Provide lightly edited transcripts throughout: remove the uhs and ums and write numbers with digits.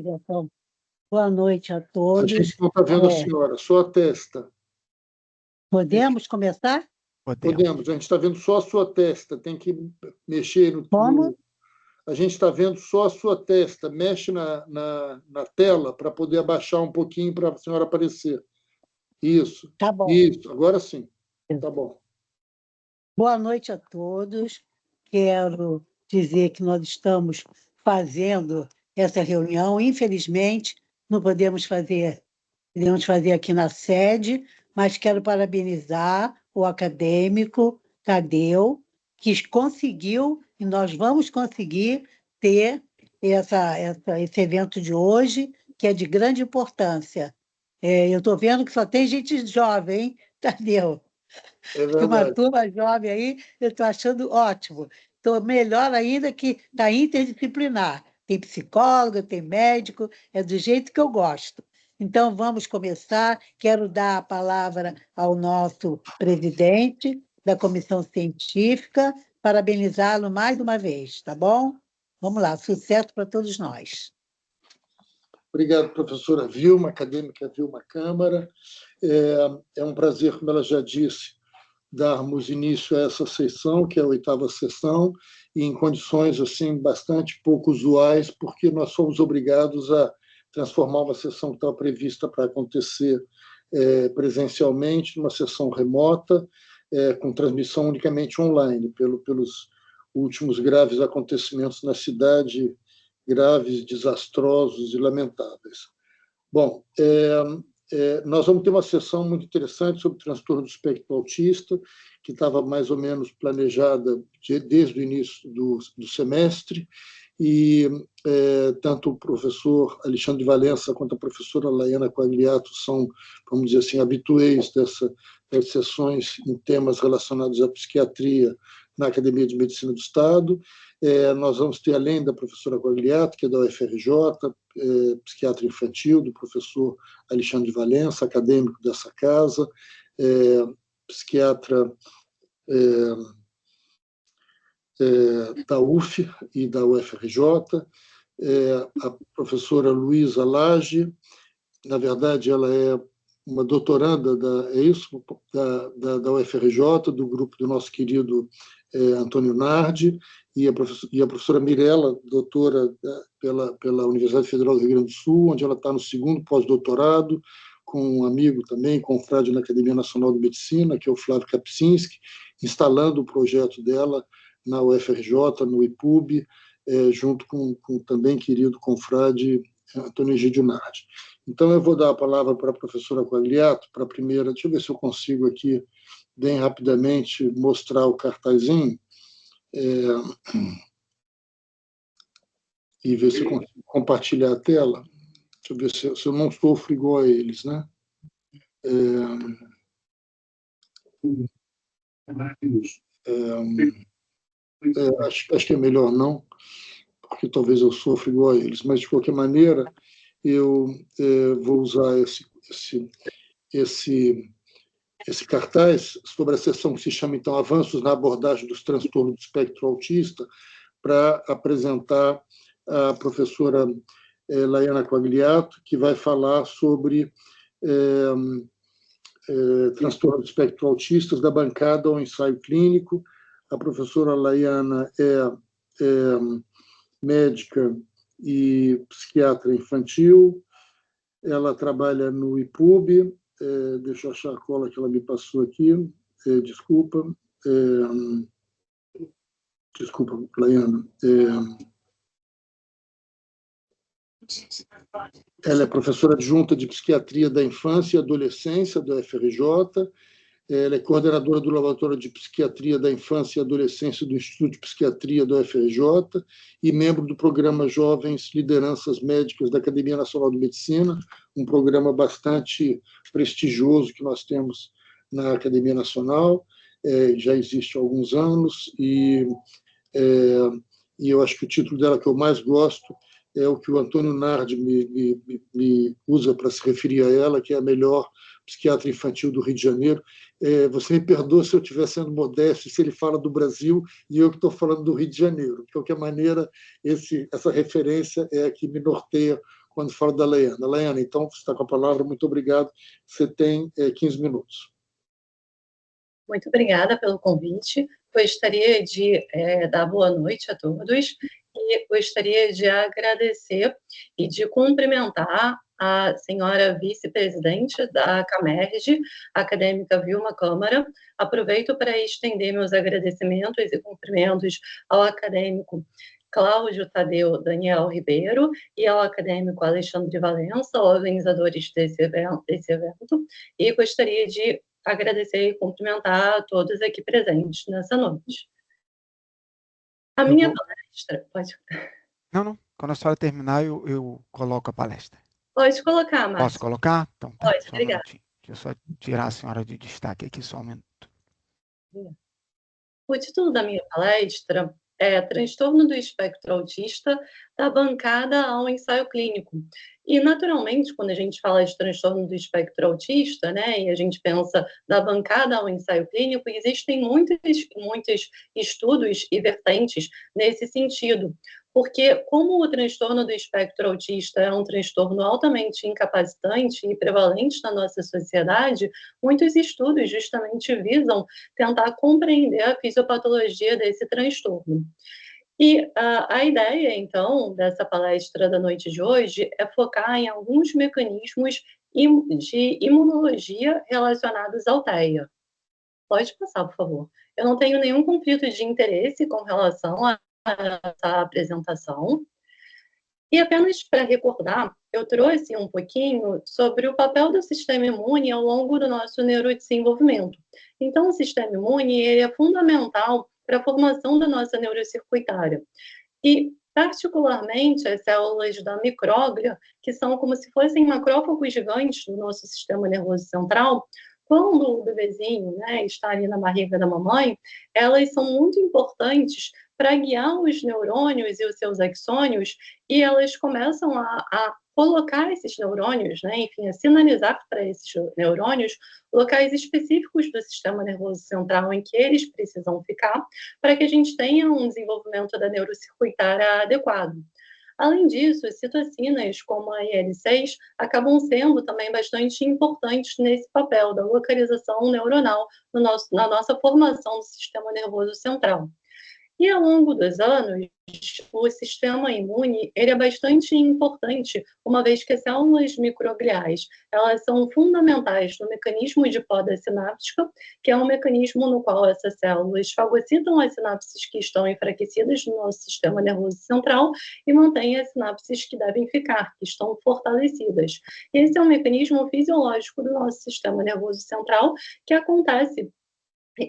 ligação. Boa noite a A todos. gente não está vendo a senhora, só a testa. Podemos começar? Podemos, a gente está vendo só a sua testa, tem que mexer no... Como? A gente está vendo só a sua testa, mexe na tela para poder abaixar um pouquinho para a senhora aparecer. Isso. Tá bom. Isso, agora sim. Tá bom. Boa noite a todos. Quero dizer que nós estamos fazendo essa reunião. Infelizmente, não podemos fazer aqui na sede, mas quero parabenizar o acadêmico Tadeu, que conseguiu, e nós vamos conseguir ter esse evento de hoje, que é de grande importância. Eu estou vendo que só tem gente jovem, hein, Tadeu? É Que uma verdade. turma jovem aí, eu estou achando ótimo. Então, melhor ainda que está interdisciplinar. Tem psicólogo, tem médico, é do jeito que eu gosto. Então, vamos começar. Quero dar a palavra ao nosso presidente da comissão científica, parabenizá-lo mais uma vez, tá bom? Vamos lá, sucesso para todos nós. Obrigado, professora Vilma, acadêmica Vilma Câmara. É um prazer, como ela já disse, darmos início a essa sessão, que é a 8ª sessão, e em condições assim bastante pouco usuais, porque nós fomos obrigados a transformar uma sessão que estava prevista para acontecer presencialmente numa sessão remota, com transmissão unicamente online, pelos últimos graves acontecimentos na cidade, graves, desastrosos e lamentáveis. Bom, nós vamos ter uma sessão muito interessante sobre transtorno do espectro autista, que estava mais ou menos planejada desde o início do semestre, e tanto o professor Alexandre Valença quanto a professora Laiana Quagliato são, vamos dizer assim, habituês dessas sessões em temas relacionados à psiquiatria na Academia de Medicina do Estado. Nós vamos ter, além da professora Quagliato, que é da UFRJ, psiquiatra infantil, do professor Alexandre Valença, acadêmico dessa casa, psiquiatra da UF e da UFRJ, a professora Luísa Lage, na verdade, ela é uma doutoranda da UFRJ, do grupo do nosso querido Antônio Nardi, e a professora Mirella, doutora pela Universidade Federal do Rio Grande do Sul, onde ela está no 2º pós-doutorado, com um amigo também, confrade na Academia Nacional de Medicina, que é o Flávio Kapczynski, instalando o projeto dela na UFRJ, no IPUB, junto com também querido confrade Antônio Egídio Nardi. Então, eu vou dar a palavra para a professora Quagliato, para a primeira. Deixa eu ver se eu consigo aqui, bem rapidamente, mostrar o cartazinho e ver se eu consigo compartilhar a tela. Deixa eu ver se eu não sofro igual a eles, né? Acho que é melhor não, porque talvez eu sofra igual a eles, mas, de qualquer maneira, eu vou usar esse cartaz sobre a sessão que se chama, então, Avanços na abordagem dos transtornos do espectro autista, para apresentar a professora Laiana Quagliato, que vai falar sobre transtorno do espectro autista, da bancada ao ensaio clínico. A professora Laiana é médica e psiquiatra infantil, ela trabalha no IPUB, deixa eu achar a cola que ela me passou aqui, desculpa, Laiana. Ela é professora adjunta de Psiquiatria da Infância e Adolescência da UFRJ, ela é coordenadora do Laboratório de Psiquiatria da Infância e Adolescência do Instituto de Psiquiatria da UFRJ e membro do programa Jovens Lideranças Médicas da Academia Nacional de Medicina, um programa bastante prestigioso que nós temos na Academia Nacional, já existe há alguns anos, e eu acho que o título dela que eu mais gosto é o que o Antônio Nardi me usa para se referir a ela, que é a melhor psiquiatra infantil do Rio de Janeiro. Você me perdoa se eu estiver sendo modesto, se ele fala do Brasil e eu que estou falando do Rio de Janeiro. De qualquer maneira, essa referência é a que me norteia quando falo da Laiana. Laiana, então, você está com a palavra, muito obrigado. Você tem 15 minutos. Muito obrigada pelo convite. Gostaria de dar boa noite a todos e gostaria de agradecer e de cumprimentar a senhora vice-presidente da CAMERJ, acadêmica Vilma Câmara. Aproveito para estender meus agradecimentos e cumprimentos ao acadêmico Cláudio Tadeu Daniel Ribeiro e ao acadêmico Alexandre Valença, organizadores desse evento, e gostaria de agradecer e cumprimentar a todos aqui presentes nessa noite. A minha palestra, pode... Não. Quando a senhora terminar, eu coloco a palestra. Pode colocar, Márcio. Posso colocar? Então, tá. Pode, obrigada. Deixa eu só tirar a senhora de destaque aqui, só um minuto. O título da minha palestra é Transtorno do Espectro Autista, da bancada ao ensaio clínico. E, naturalmente, quando a gente fala de transtorno do espectro autista, né, e a gente pensa da bancada ao ensaio clínico, existem muitos estudos e vertentes nesse sentido. Porque, como o transtorno do espectro autista é um transtorno altamente incapacitante e prevalente na nossa sociedade, muitos estudos justamente visam tentar compreender a fisiopatologia desse transtorno. E a ideia, então, dessa palestra da noite de hoje é focar em alguns mecanismos de imunologia relacionados ao TEA. Pode passar, por favor. Eu não tenho nenhum conflito de interesse com relação a essa apresentação. E apenas para recordar, eu trouxe um pouquinho sobre o papel do sistema imune ao longo do nosso neurodesenvolvimento. Então, o sistema imune ele é fundamental para a formação da nossa neurocircuitária. E, particularmente, as células da micróglia, que são como se fossem macrófagos gigantes do nosso sistema nervoso central, quando o bebezinho, né, está ali na barriga da mamãe, elas são muito importantes para guiar os neurônios e os seus axônios, e elas começam a colocar esses neurônios, né, enfim, a sinalizar para esses neurônios locais específicos do sistema nervoso central em que eles precisam ficar, para que a gente tenha um desenvolvimento da neurocircuitária adequado. Além disso, as citocinas, como a IL-6, acabam sendo também bastante importantes nesse papel da localização neuronal na nossa formação do sistema nervoso central. E ao longo dos anos, o sistema imune ele é bastante importante, uma vez que as células microgliais elas são fundamentais no mecanismo de poda sináptica, que é um mecanismo no qual essas células fagocitam as sinapses que estão enfraquecidas no nosso sistema nervoso central e mantêm as sinapses que devem ficar, que estão fortalecidas. E esse é um mecanismo fisiológico do nosso sistema nervoso central que acontece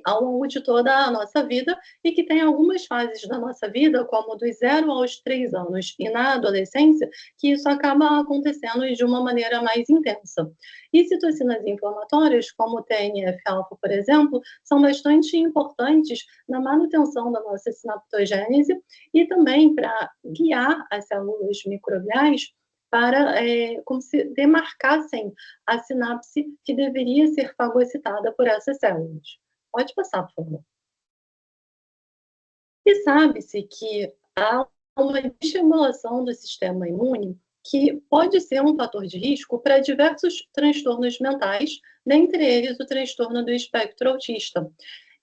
ao longo de toda a nossa vida e que tem algumas fases da nossa vida, como dos 0 aos 3 anos e na adolescência, que isso acaba acontecendo de uma maneira mais intensa. E citocinas inflamatórias, como o TNF-alfa, por exemplo, são bastante importantes na manutenção da nossa sinaptogênese e também para guiar as células microgliais para como se demarcassem a sinapse que deveria ser fagocitada por essas células. Pode passar, por favor. E sabe-se que há uma estimulação do sistema imune que pode ser um fator de risco para diversos transtornos mentais, dentre eles o transtorno do espectro autista.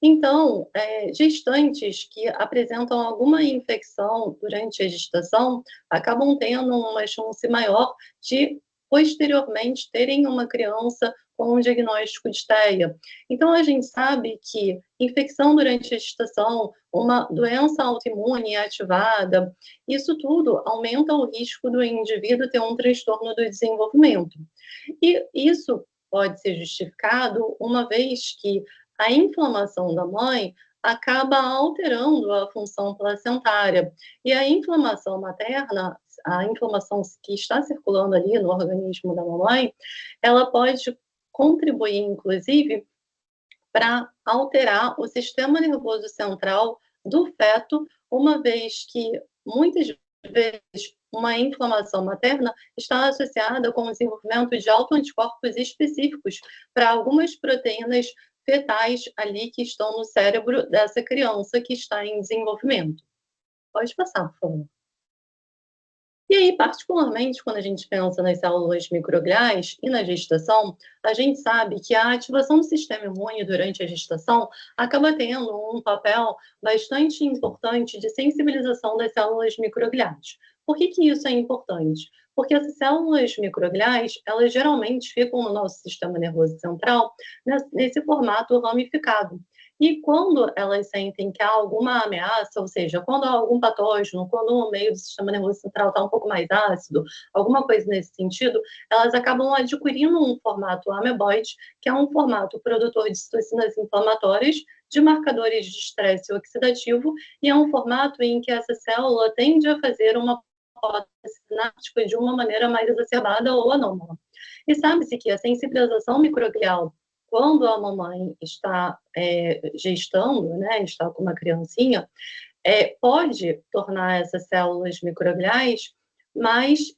Então, gestantes que apresentam alguma infecção durante a gestação acabam tendo uma chance maior de posteriormente terem uma criança com um diagnóstico de TEA. Então, a gente sabe que infecção durante a gestação, uma doença autoimune ativada, isso tudo aumenta o risco do indivíduo ter um transtorno do desenvolvimento. E isso pode ser justificado uma vez que a inflamação da mãe acaba alterando a função placentária. E a inflamação materna, a inflamação que está circulando ali no organismo da mamãe, ela pode contribuir, inclusive, para alterar o sistema nervoso central do feto, uma vez que, muitas vezes, uma inflamação materna está associada com o desenvolvimento de autoanticorpos específicos para algumas proteínas fetais ali que estão no cérebro dessa criança que está em desenvolvimento. Pode passar, por favor. E aí aí, particularmente, quando a gente pensa nas células microgliais e na gestação, a gente sabe que a ativação do sistema imune durante a gestação acaba tendo um papel bastante importante de sensibilização das células microgliais. Por que isso é importante? Porque essas células microgliais, elas geralmente ficam no nosso sistema nervoso central nesse formato ramificado. E quando elas sentem que há alguma ameaça, ou seja, quando há algum patógeno, quando o meio do sistema nervoso central está um pouco mais ácido, alguma coisa nesse sentido, elas acabam adquirindo um formato ameboide, que é um formato produtor de citocinas inflamatórias, de marcadores de estresse oxidativo, e é um formato em que essa célula tende a fazer uma sináptica de uma maneira mais exacerbada ou anômala. E sabe-se que a sensibilização microglial, quando a mamãe está gestando, né, está com uma criancinha, pode tornar essas células microgliais mais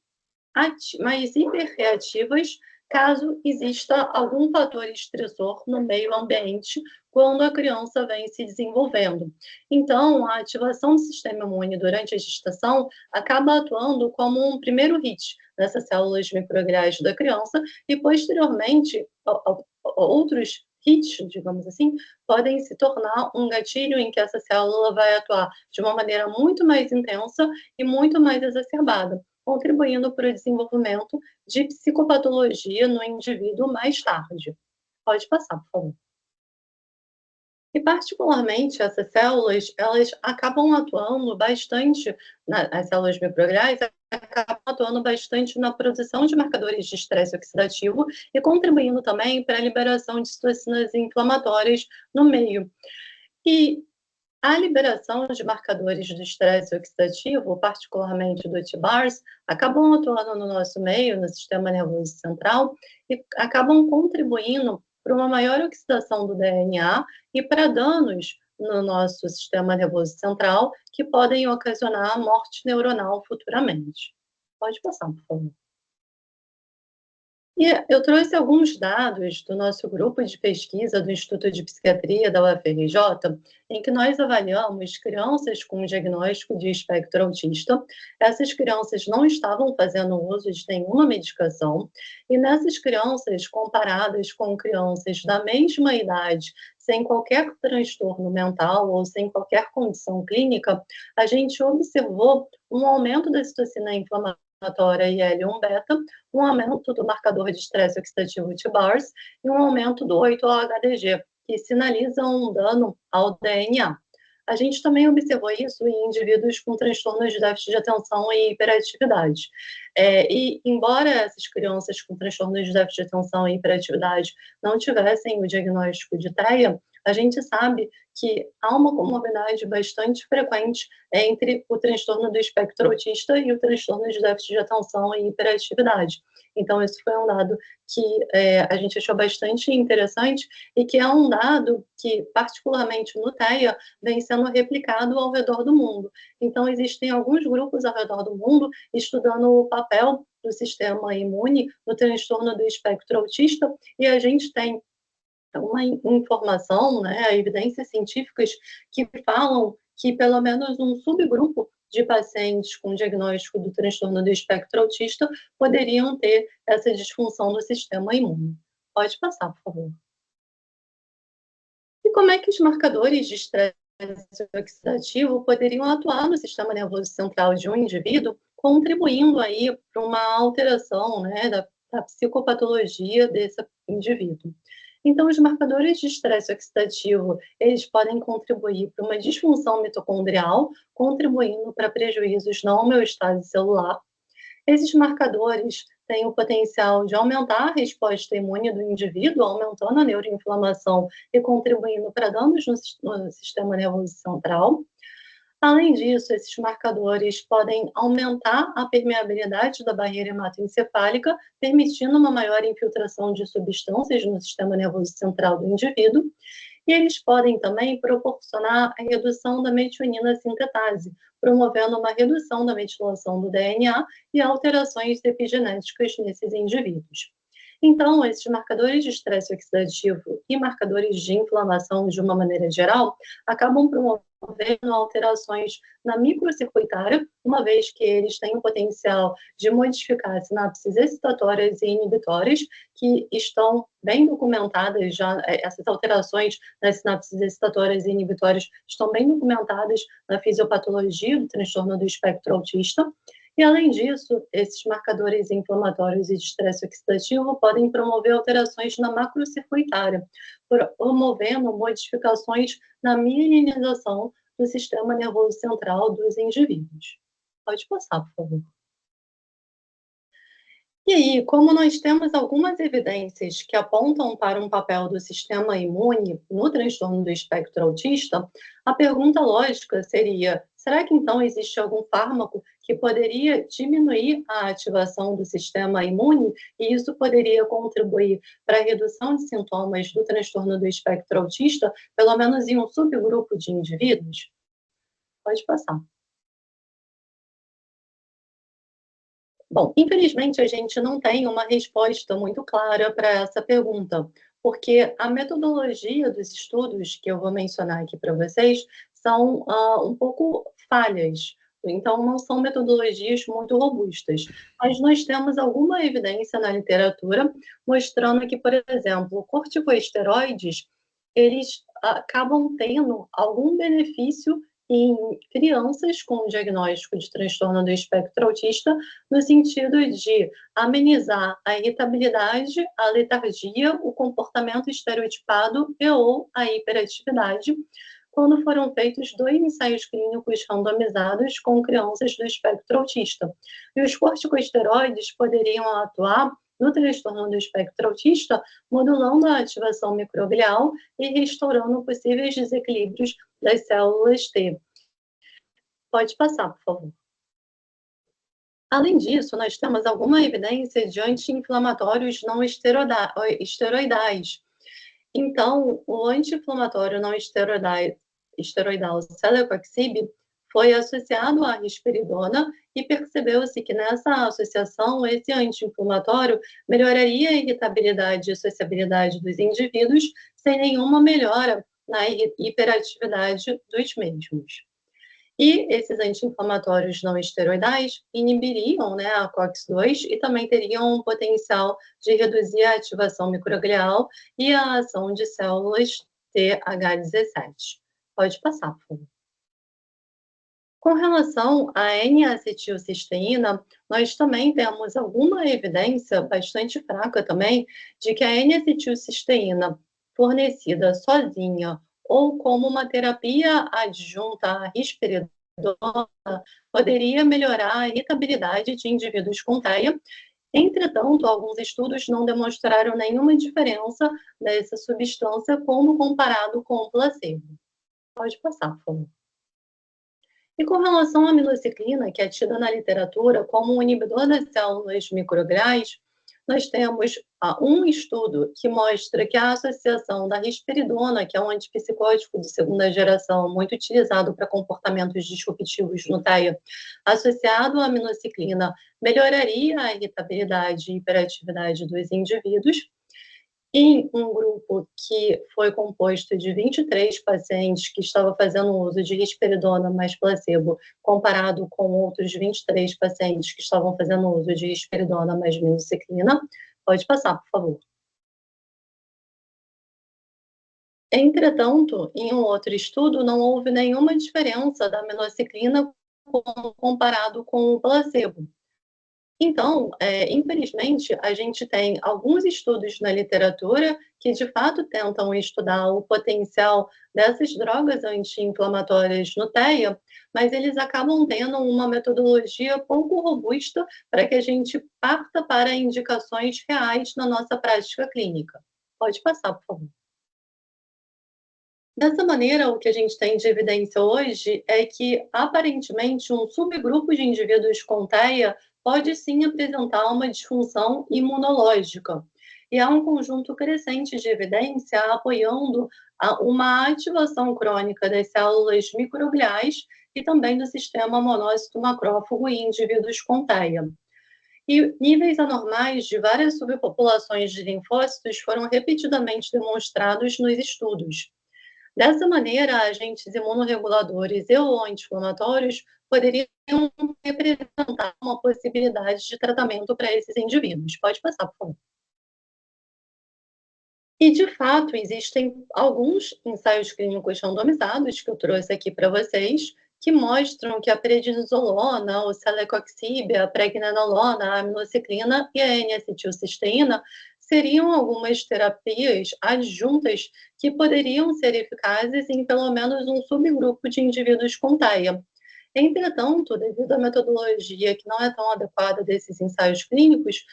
hiperreativas caso exista algum fator estressor no meio ambiente quando a criança vem se desenvolvendo. Então, a ativação do sistema imune durante a gestação acaba atuando como um primeiro hit nessas células microgliais da criança e, posteriormente, outros hits, digamos assim, podem se tornar um gatilho em que essa célula vai atuar de uma maneira muito mais intensa e muito mais exacerbada, contribuindo para o desenvolvimento de psicopatologia no indivíduo mais tarde. Pode passar, por favor. E, particularmente, essas células, elas acabam atuando bastante, as células microgliais acabam atuando bastante na produção de marcadores de estresse oxidativo e contribuindo também para a liberação de citocinas inflamatórias no meio. E a liberação de marcadores do estresse oxidativo, particularmente do TBARS, acabam atuando no nosso meio, no sistema nervoso central, e acabam contribuindo para uma maior oxidação do DNA e para danos no nosso sistema nervoso central que podem ocasionar morte neuronal futuramente. Pode passar, por favor. E eu trouxe alguns dados do nosso grupo de pesquisa do Instituto de Psiquiatria da UFRJ, em que nós avaliamos crianças com diagnóstico de espectro autista. Essas crianças não estavam fazendo uso de nenhuma medicação, e nessas crianças, comparadas com crianças da mesma idade, sem qualquer transtorno mental ou sem qualquer condição clínica, a gente observou um aumento da citocina inflamatória IL-1-beta, um aumento do marcador de estresse oxidativo TBARS e um aumento do 8-HDG, que sinalizam um dano ao DNA. A gente também observou isso em indivíduos com transtornos de déficit de atenção e hiperatividade. E, embora essas crianças com transtornos de déficit de atenção e hiperatividade não tivessem o diagnóstico de TEA, a gente sabe que há uma comorbidade bastante frequente entre o transtorno do espectro autista e o transtorno de déficit de atenção e hiperatividade. Então, esse foi um dado que a gente achou bastante interessante e que é um dado que, particularmente no TEA, vem sendo replicado ao redor do mundo. Então, existem alguns grupos ao redor do mundo estudando o papel do sistema imune no transtorno do espectro autista, e a gente tem uma informação, né, evidências científicas que falam que pelo menos um subgrupo de pacientes com diagnóstico do transtorno do espectro autista poderiam ter essa disfunção do sistema imune. Pode passar, por favor. E como é que os marcadores de estresse oxidativo poderiam atuar no sistema nervoso central de um indivíduo, contribuindo aí para uma alteração, né, da psicopatologia desse indivíduo? Então, os marcadores de estresse oxidativo, eles podem contribuir para uma disfunção mitocondrial, contribuindo para prejuízos na homeostase celular. Esses marcadores têm o potencial de aumentar a resposta imune do indivíduo, aumentando a neuroinflamação e contribuindo para danos no sistema nervoso central. Além disso, esses marcadores podem aumentar a permeabilidade da barreira hematoencefálica, permitindo uma maior infiltração de substâncias no sistema nervoso central do indivíduo. E eles podem também proporcionar a redução da metionina sintetase, promovendo uma redução da metilação do DNA e alterações epigenéticas nesses indivíduos. Então, esses marcadores de estresse oxidativo e marcadores de inflamação, de uma maneira geral, acabam promovendo promovendo alterações na microcircuitária, uma vez que eles têm o potencial de modificar sinapses excitatórias e inibitórias, que estão bem documentadas já, essas alterações nas sinapses excitatórias e inibitórias estão bem documentadas na fisiopatologia do transtorno do espectro autista. E, além disso, esses marcadores inflamatórios e de estresse oxidativo podem promover alterações na macrocircuitária, promovendo modificações na mielinização do sistema nervoso central dos indivíduos. Pode passar, por favor. E aí, como nós temos algumas evidências que apontam para um papel do sistema imune no transtorno do espectro autista, a pergunta lógica seria: será que então existe algum fármaco que poderia diminuir a ativação do sistema imune e isso poderia contribuir para a redução de sintomas do transtorno do espectro autista, pelo menos em um subgrupo de indivíduos? Pode passar. Bom, infelizmente a gente não tem uma resposta muito clara para essa pergunta, porque a metodologia dos estudos que eu vou mencionar aqui para vocês são um pouco falhas, então não são metodologias muito robustas. Mas nós temos alguma evidência na literatura mostrando que, por exemplo, corticosteroides, eles acabam tendo algum benefício em crianças com diagnóstico de transtorno do espectro autista, no sentido de amenizar a irritabilidade, a letargia, o comportamento estereotipado e ou a hiperatividade, quando foram feitos 2 ensaios clínicos randomizados com crianças do espectro autista. E os corticosteroides poderiam atuar no transtorno do espectro autista, modulando a ativação microglial e restaurando possíveis desequilíbrios das células T. Pode passar, por favor. Além disso, nós temos alguma evidência de anti-inflamatórios não esteroidais. Então, o anti-inflamatório não esteroidal celecoxib foi associado à risperidona e percebeu-se que nessa associação esse anti-inflamatório melhoraria a irritabilidade e sociabilidade dos indivíduos sem nenhuma melhora na hiperatividade dos mesmos. E esses anti-inflamatórios não esteroidais inibiriam, né, a COX-2 e também teriam um potencial de reduzir a ativação microglial e a ação de células TH17. Pode passar, por favor. Com relação à N-acetilcisteína, nós também temos alguma evidência bastante fraca também de que a N-acetilcisteína fornecida sozinha ou como uma terapia adjunta à risperidona poderia melhorar a irritabilidade de indivíduos com TEA. Entretanto, alguns estudos não demonstraram nenhuma diferença dessa substância quando comparado com o placebo. Pode passar, por favor. E com relação à aminociclina, que é tida na literatura como um inibidor das células microgliais, nós temos um estudo que mostra que a associação da risperidona, que é um antipsicótico de segunda geração, muito utilizado para comportamentos disruptivos no TEA, associado à aminociclina, melhoraria a irritabilidade e hiperatividade dos indivíduos. Em um grupo que foi composto de 23 pacientes que estavam fazendo uso de risperidona mais placebo, comparado com outros 23 pacientes que estavam fazendo uso de risperidona mais aminociclina. Pode passar, por favor. Entretanto, em um outro estudo, não houve nenhuma diferença da aminociclina comparado com o placebo. Então, infelizmente, a gente tem alguns estudos na literatura que, de fato, tentam estudar o potencial dessas drogas anti-inflamatórias no TEA, mas eles acabam tendo uma metodologia pouco robusta para que a gente parta para indicações reais na nossa prática clínica. Pode passar, por favor. Dessa maneira, o que a gente tem de evidência hoje é que, aparentemente, um subgrupo de indivíduos com TEA pode sim apresentar uma disfunção imunológica. E há um conjunto crescente de evidência apoiando uma ativação crônica das células microgliais e também do sistema monócito macrófago em indivíduos com TEA. E níveis anormais de várias subpopulações de linfócitos foram repetidamente demonstrados nos estudos. Dessa maneira, agentes imunorreguladores e ou anti-inflamatórios poderiam representar uma possibilidade de tratamento para esses indivíduos. Pode passar, por favor. E, de fato, existem alguns ensaios clínicos randomizados que eu trouxe aqui para vocês, que mostram que a prednisolona, o celecoxib, a pregnenolona, a aminociclina e a N-acetilcisteína seriam algumas terapias adjuntas que poderiam ser eficazes em pelo menos um subgrupo de indivíduos com TAIA. Entretanto, devido à metodologia que não é tão adequada desses ensaios clínicos,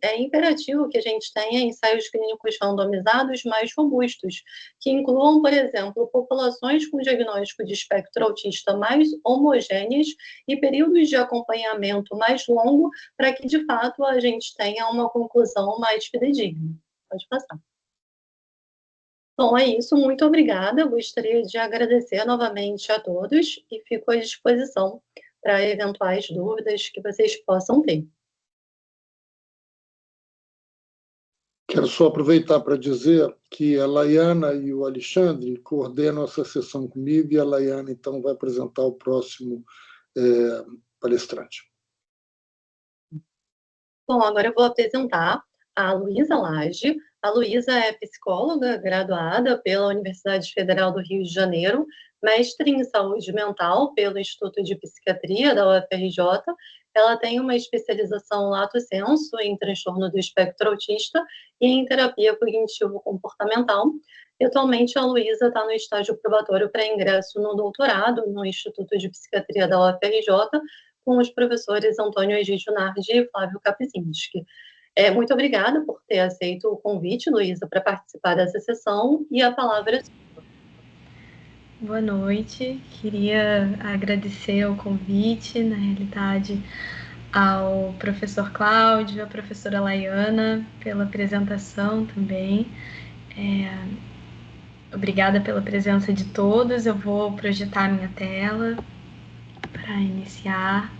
é imperativo que a gente tenha ensaios clínicos randomizados mais robustos, que incluam, por exemplo, populações com diagnóstico de espectro autista mais homogêneas e períodos de acompanhamento mais longo, para que, de fato, a gente tenha uma conclusão mais fidedigna. Pode passar. Bom, é isso. Muito obrigada. Eu gostaria de agradecer novamente a todos e fico à disposição para eventuais dúvidas que vocês possam ter. Quero só aproveitar para dizer que a Laiana e o Alexandre coordenam essa sessão comigo e a Laiana, então, vai apresentar o próximo palestrante. Bom, agora eu vou apresentar a Luísa Lage. A Luísa é psicóloga graduada pela Universidade Federal do Rio de Janeiro, mestre em saúde mental pelo Instituto de Psiquiatria da UFRJ. Ela tem uma especialização lato sensu em transtorno do espectro autista e em terapia cognitivo-comportamental. E, atualmente, a Luísa está no estágio probatório para ingresso no doutorado no Instituto de Psiquiatria da UFRJ, com os professores Antônio Egídio Nardi e Flávio Kapczynski. Muito obrigada por ter aceito o convite, Luísa, para participar dessa sessão, e a palavra é sua. Boa noite, queria agradecer o convite, na realidade, ao professor Cláudio, à professora Laiana, pela apresentação também. Obrigada pela presença de todos. Eu vou projetar minha tela para iniciar.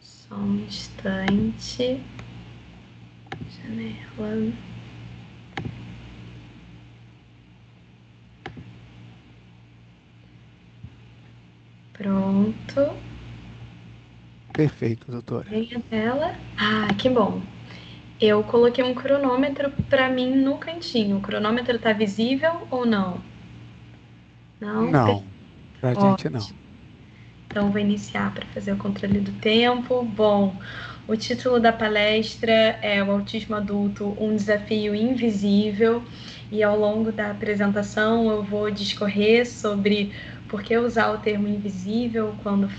Só um instante. Janela. Pronto. Perfeito, doutora. Vem a tela. Ah, que bom. Eu coloquei um cronômetro para mim no cantinho. O cronômetro está visível ou não? Não? Não, para a gente não. Então, vou iniciar para fazer o controle do tempo. Bom, o título da palestra é O Autismo Adulto, um Desafio Invisível. E ao longo da apresentação eu vou discorrer sobre por que usar o termo invisível quando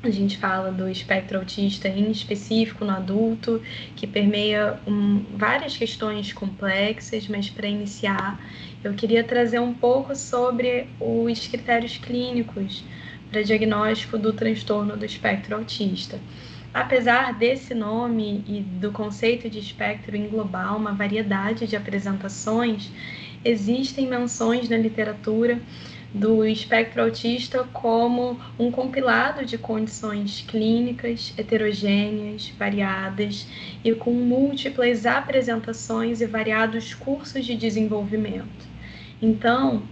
a gente fala do espectro autista em específico no adulto, que permeia várias questões complexas, mas para iniciar eu queria trazer um pouco sobre os critérios clínicos para diagnóstico do transtorno do espectro autista. Apesar desse nome e do conceito de espectro englobar uma variedade de apresentações, existem menções na literatura do espectro autista como um compilado de condições clínicas, heterogêneas, variadas e com múltiplas apresentações e variados cursos de desenvolvimento. Então,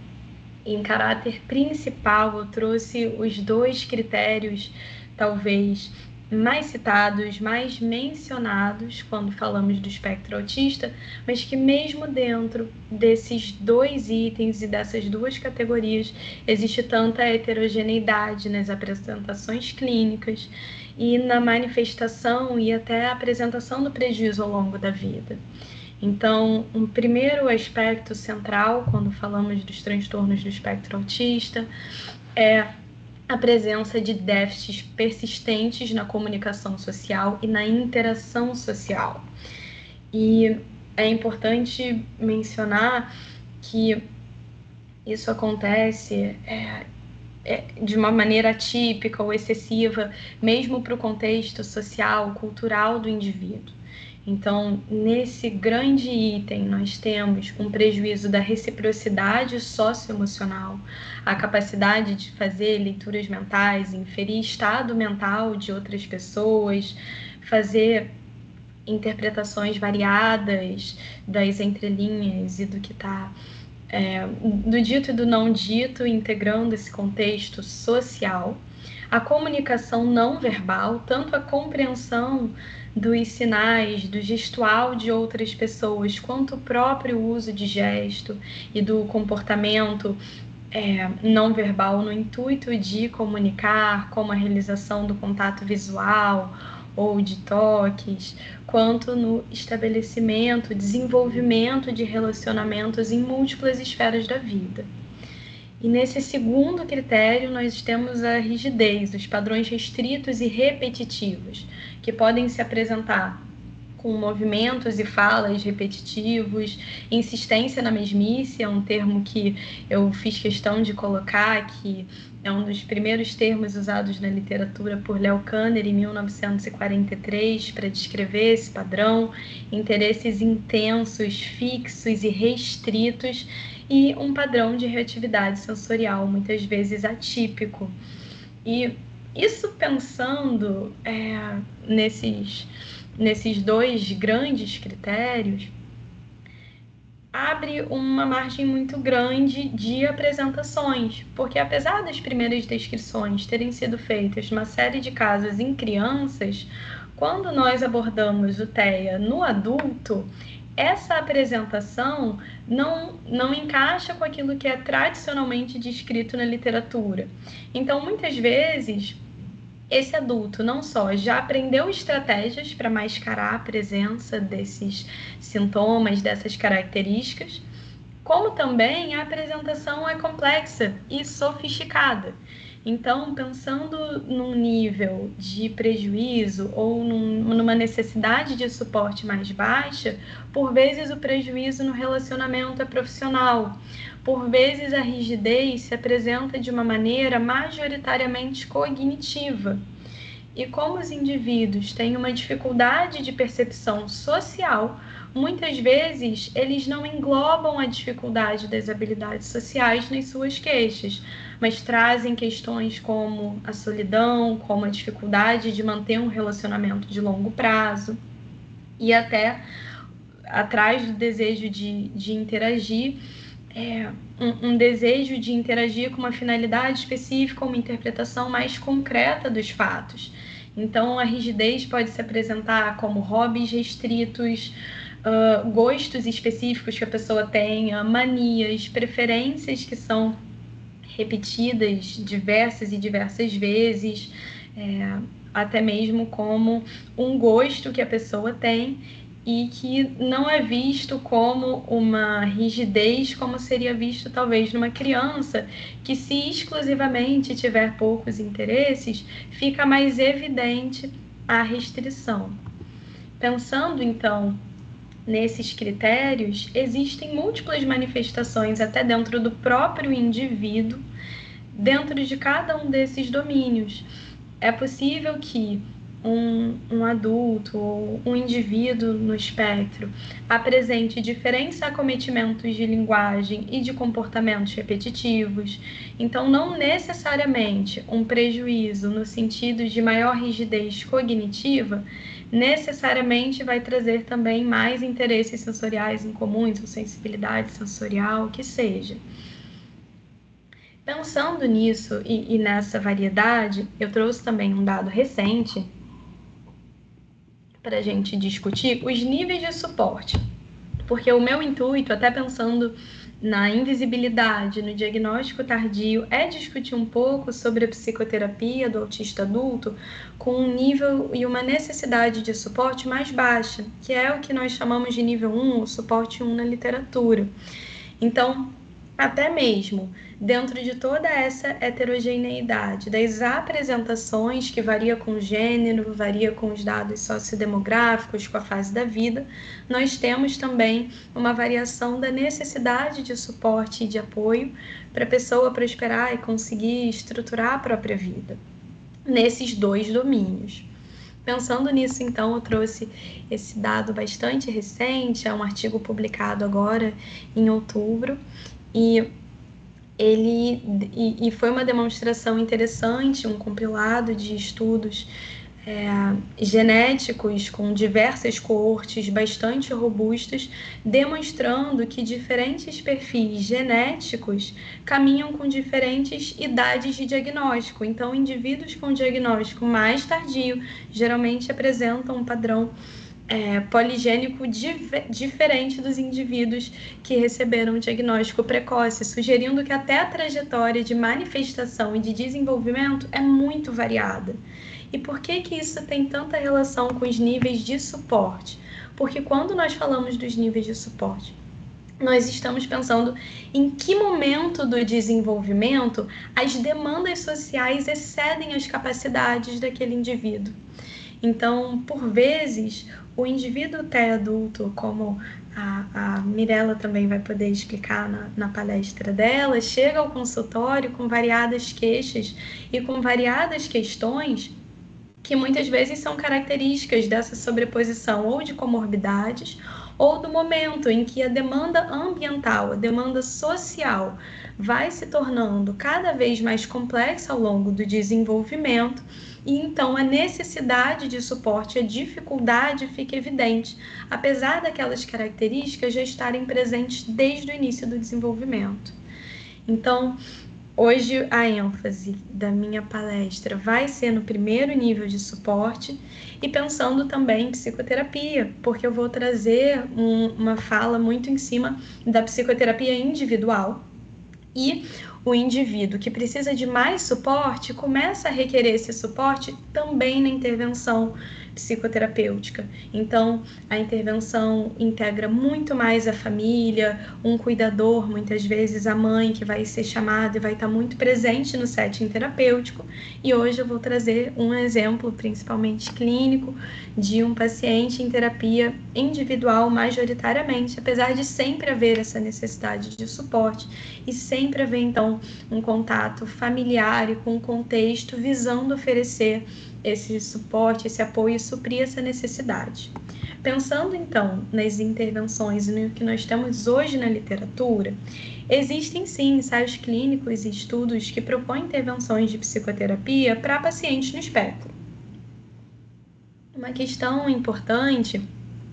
em caráter principal, eu trouxe os dois critérios, talvez mais citados, mais mencionados quando falamos do espectro autista, mas que mesmo dentro desses dois itens e dessas duas categorias existe tanta heterogeneidade nas apresentações clínicas e na manifestação e até a apresentação do prejuízo ao longo da vida. Então, um primeiro aspecto central quando falamos dos transtornos do espectro autista é a presença de déficits persistentes na comunicação social e na interação social. E é importante mencionar que isso acontece de uma maneira atípica ou excessiva, mesmo para o contexto social, cultural do indivíduo. Então, nesse grande item, nós temos um prejuízo da reciprocidade socioemocional, a capacidade de fazer leituras mentais, inferir estado mental de outras pessoas, fazer interpretações variadas das entrelinhas e do que está do dito e do não dito, integrando esse contexto social, a comunicação não verbal, tanto a compreensão dos sinais, do gestual de outras pessoas, quanto o próprio uso de gesto e do comportamento não verbal no intuito de comunicar, como a realização do contato visual ou de toques, quanto no estabelecimento, desenvolvimento de relacionamentos em múltiplas esferas da vida. E nesse segundo critério, nós temos a rigidez, os padrões restritos e repetitivos, que podem se apresentar com movimentos e falas repetitivos, insistência na mesmice, é um termo que eu fiz questão de colocar, que é um dos primeiros termos usados na literatura por Léo Kanner em 1943 para descrever esse padrão, interesses intensos, fixos e restritos, e um padrão de reatividade sensorial, muitas vezes atípico. E isso pensando nesses dois grandes critérios, abre uma margem muito grande de apresentações, porque apesar das primeiras descrições terem sido feitas numa série de casos em crianças, quando nós abordamos o TEA no adulto, essa apresentação não encaixa com aquilo que é tradicionalmente descrito na literatura. Então, muitas vezes, esse adulto não só já aprendeu estratégias para mascarar a presença desses sintomas, dessas características, como também a apresentação é complexa e sofisticada. Então, pensando num nível de prejuízo ou numa necessidade de suporte mais baixa, por vezes o prejuízo no relacionamento é profissional. Por vezes a rigidez se apresenta de uma maneira majoritariamente cognitiva. E como os indivíduos têm uma dificuldade de percepção social, muitas vezes eles não englobam a dificuldade das habilidades sociais nas suas queixas, mas trazem questões como a solidão, como a dificuldade de manter um relacionamento de longo prazo, e até atrás do desejo de interagir, um desejo de interagir com uma finalidade específica, uma interpretação mais concreta dos fatos. Então, a rigidez pode se apresentar como hobbies restritos, gostos específicos que a pessoa tenha, manias, preferências que são repetidas diversas e diversas vezes, até mesmo como um gosto que a pessoa tem e que não é visto como uma rigidez, como seria visto talvez numa criança, que se exclusivamente tiver poucos interesses, fica mais evidente a restrição. Pensando, então, nesses critérios, existem múltiplas manifestações até dentro do próprio indivíduo, dentro de cada um desses domínios. É possível que um adulto ou um indivíduo no espectro apresente diferentes acometimentos de linguagem e de comportamentos repetitivos. Então, não necessariamente um prejuízo no sentido de maior rigidez cognitiva necessariamente vai trazer também mais interesses sensoriais incomuns ou sensibilidade sensorial, que seja. Pensando nisso e nessa variedade, eu trouxe também um dado recente para a gente discutir os níveis de suporte, porque o meu intuito, até pensando na invisibilidade, no diagnóstico tardio, é discutir um pouco sobre a psicoterapia do autista adulto com um nível e uma necessidade de suporte mais baixa, que é o que nós chamamos de nível 1, ou suporte 1 na literatura. Então, até mesmo dentro de toda essa heterogeneidade das apresentações, que varia com o gênero, varia com os dados sociodemográficos, com a fase da vida, nós temos também uma variação da necessidade de suporte e de apoio para a pessoa prosperar e conseguir estruturar a própria vida, nesses dois domínios. Pensando nisso, então, eu trouxe esse dado bastante recente, é um artigo publicado agora em outubro, e foi uma demonstração interessante, um compilado de estudos genéticos com diversas coortes bastante robustas, demonstrando que diferentes perfis genéticos caminham com diferentes idades de diagnóstico. Então, indivíduos com diagnóstico mais tardio geralmente apresentam um padrão poligênico diferente dos indivíduos que receberam um diagnóstico precoce, sugerindo que até a trajetória de manifestação e de desenvolvimento é muito variada. E por que isso tem tanta relação com os níveis de suporte? Porque quando nós falamos dos níveis de suporte, nós estamos pensando em que momento do desenvolvimento as demandas sociais excedem as capacidades daquele indivíduo. Então, por vezes, o indivíduo TEA adulto, como a Mirella também vai poder explicar na palestra dela, chega ao consultório com variadas queixas e com variadas questões que muitas vezes são características dessa sobreposição ou de comorbidades ou do momento em que a demanda ambiental, a demanda social vai se tornando cada vez mais complexa ao longo do desenvolvimento e então a necessidade de suporte, a dificuldade fica evidente, apesar daquelas características já estarem presentes desde o início do desenvolvimento. Então, hoje a ênfase da minha palestra vai ser no primeiro nível de suporte e pensando também em psicoterapia, porque eu vou trazer uma fala muito em cima da psicoterapia individual e o indivíduo que precisa de mais suporte começa a requerer esse suporte também na intervenção psicoterapêutica. Então, a intervenção integra muito mais a família, um cuidador, muitas vezes a mãe, que vai ser chamada e vai estar muito presente no setting terapêutico. E hoje eu vou trazer um exemplo, principalmente clínico, de um paciente em terapia individual majoritariamente, apesar de sempre haver essa necessidade de suporte e sempre haver, então, um contato familiar e com um contexto visando oferecer esse suporte, esse apoio e suprir essa necessidade. Pensando, então, nas intervenções e no que nós temos hoje na literatura, existem, sim, ensaios clínicos e estudos que propõem intervenções de psicoterapia para pacientes no espectro. Uma questão importante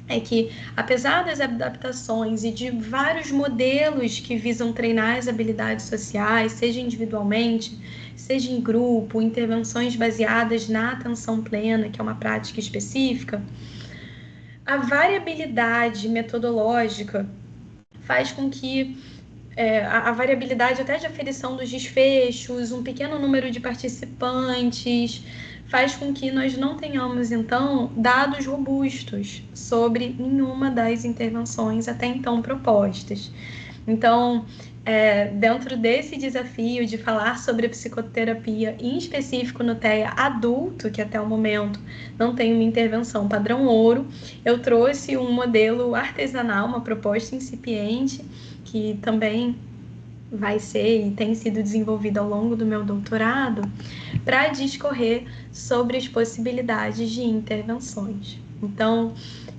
é que, apesar das adaptações e de vários modelos que visam treinar as habilidades sociais, seja individualmente, seja em grupo, intervenções baseadas na atenção plena, que é uma prática específica, a variabilidade metodológica faz com que a variabilidade até de aferição dos desfechos, um pequeno número de participantes, faz com que nós não tenhamos, então, dados robustos sobre nenhuma das intervenções até então propostas. Então, dentro desse desafio de falar sobre a psicoterapia, em específico no TEA adulto, que até o momento não tem uma intervenção padrão ouro, eu trouxe um modelo artesanal, uma proposta incipiente, que também vai ser e tem sido desenvolvida ao longo do meu doutorado, para discorrer sobre as possibilidades de intervenções. Então,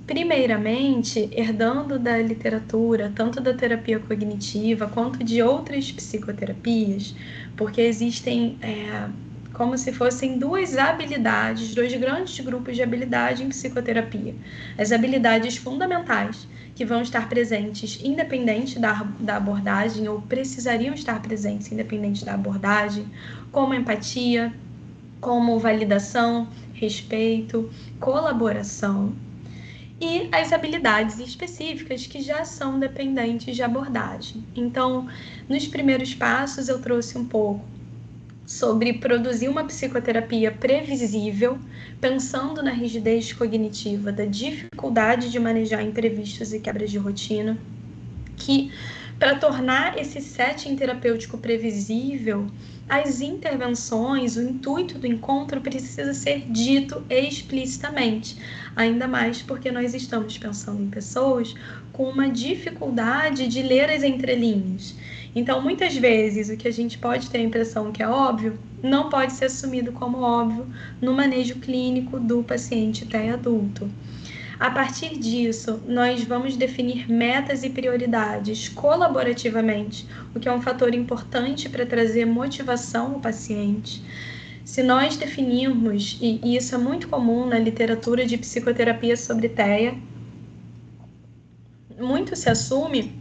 primeiramente, herdando da literatura, tanto da terapia cognitiva quanto de outras psicoterapias, porque existem como se fossem duas habilidades, dois grandes grupos de habilidade em psicoterapia. As habilidades fundamentais, que vão estar presentes independente da abordagem, ou precisariam estar presentes independente da abordagem, como empatia, como validação, respeito, colaboração, e as habilidades específicas que já são dependentes de abordagem. Então, nos primeiros passos, eu trouxe um pouco sobre produzir uma psicoterapia previsível, pensando na rigidez cognitiva, da dificuldade de manejar imprevistos e quebras de rotina, que, para tornar esse setting terapêutico previsível, as intervenções, o intuito do encontro precisa ser dito explicitamente, ainda mais porque nós estamos pensando em pessoas com uma dificuldade de ler as entrelinhas. Então, muitas vezes, o que a gente pode ter a impressão que é óbvio, não pode ser assumido como óbvio no manejo clínico do paciente TEA adulto. A partir disso, nós vamos definir metas e prioridades colaborativamente, o que é um fator importante para trazer motivação ao paciente. Se nós definirmos, e isso é muito comum na literatura de psicoterapia sobre TEA, muito se assume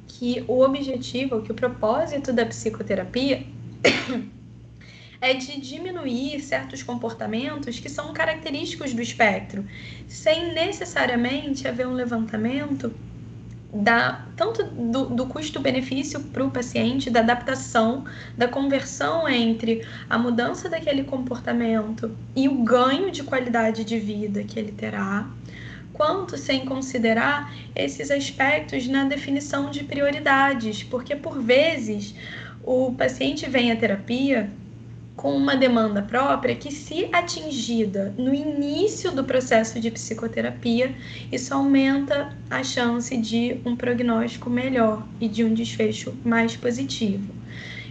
que o objetivo, que o propósito da psicoterapia é de diminuir certos comportamentos que são característicos do espectro, sem necessariamente haver um levantamento tanto do custo-benefício para o paciente, da adaptação, da conversão entre a mudança daquele comportamento e o ganho de qualidade de vida que ele terá, quanto sem considerar esses aspectos na definição de prioridades, porque por vezes o paciente vem à terapia com uma demanda própria que, se atingida no início do processo de psicoterapia, isso aumenta a chance de um prognóstico melhor e de um desfecho mais positivo.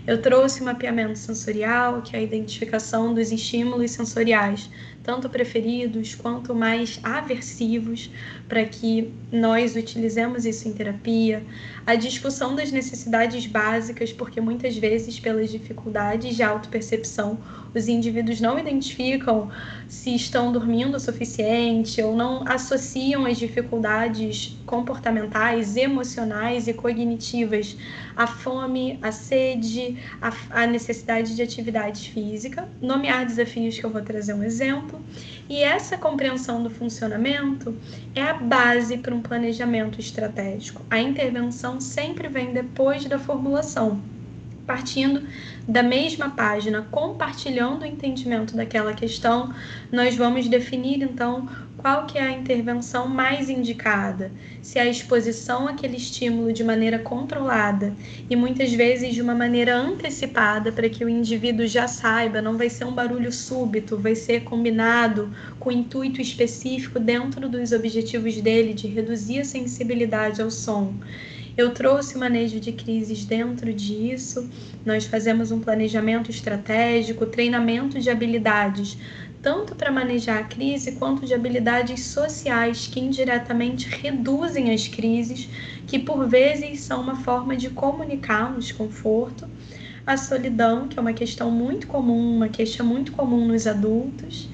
Eu trouxe o mapeamento sensorial, que é a identificação dos estímulos sensoriais, tanto preferidos quanto mais aversivos, para que nós utilizemos isso em terapia. A discussão das necessidades básicas, porque muitas vezes, pelas dificuldades de autopercepção, os indivíduos não identificam se estão dormindo o suficiente ou não associam as dificuldades comportamentais, emocionais e cognitivas à fome, à sede, à necessidade de atividade física. Nomear desafios, que eu vou trazer um exemplo. E essa compreensão do funcionamento é a base para um planejamento estratégico. A intervenção sempre vem depois da formulação, partindo da mesma página, compartilhando o entendimento daquela questão, nós vamos definir, então, qual que é a intervenção mais indicada. Se a exposição àquele estímulo de maneira controlada e muitas vezes de uma maneira antecipada, para que o indivíduo já saiba, não vai ser um barulho súbito, vai ser combinado com intuito específico dentro dos objetivos dele de reduzir a sensibilidade ao som. Eu trouxe o manejo de crises dentro disso, nós fazemos um planejamento estratégico, treinamento de habilidades, tanto para manejar a crise, quanto de habilidades sociais que indiretamente reduzem as crises, que por vezes são uma forma de comunicar um desconforto. A solidão, que é uma questão muito comum, uma queixa muito comum nos adultos,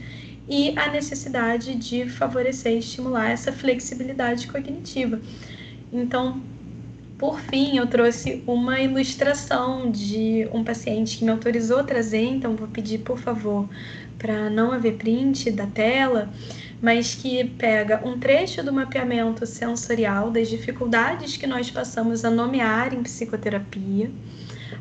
e a necessidade de favorecer e estimular essa flexibilidade cognitiva. Então, por fim, eu trouxe uma ilustração de um paciente que me autorizou a trazer, então vou pedir, por favor, para não haver print da tela, mas que pega um trecho do mapeamento sensorial das dificuldades que nós passamos a nomear em psicoterapia.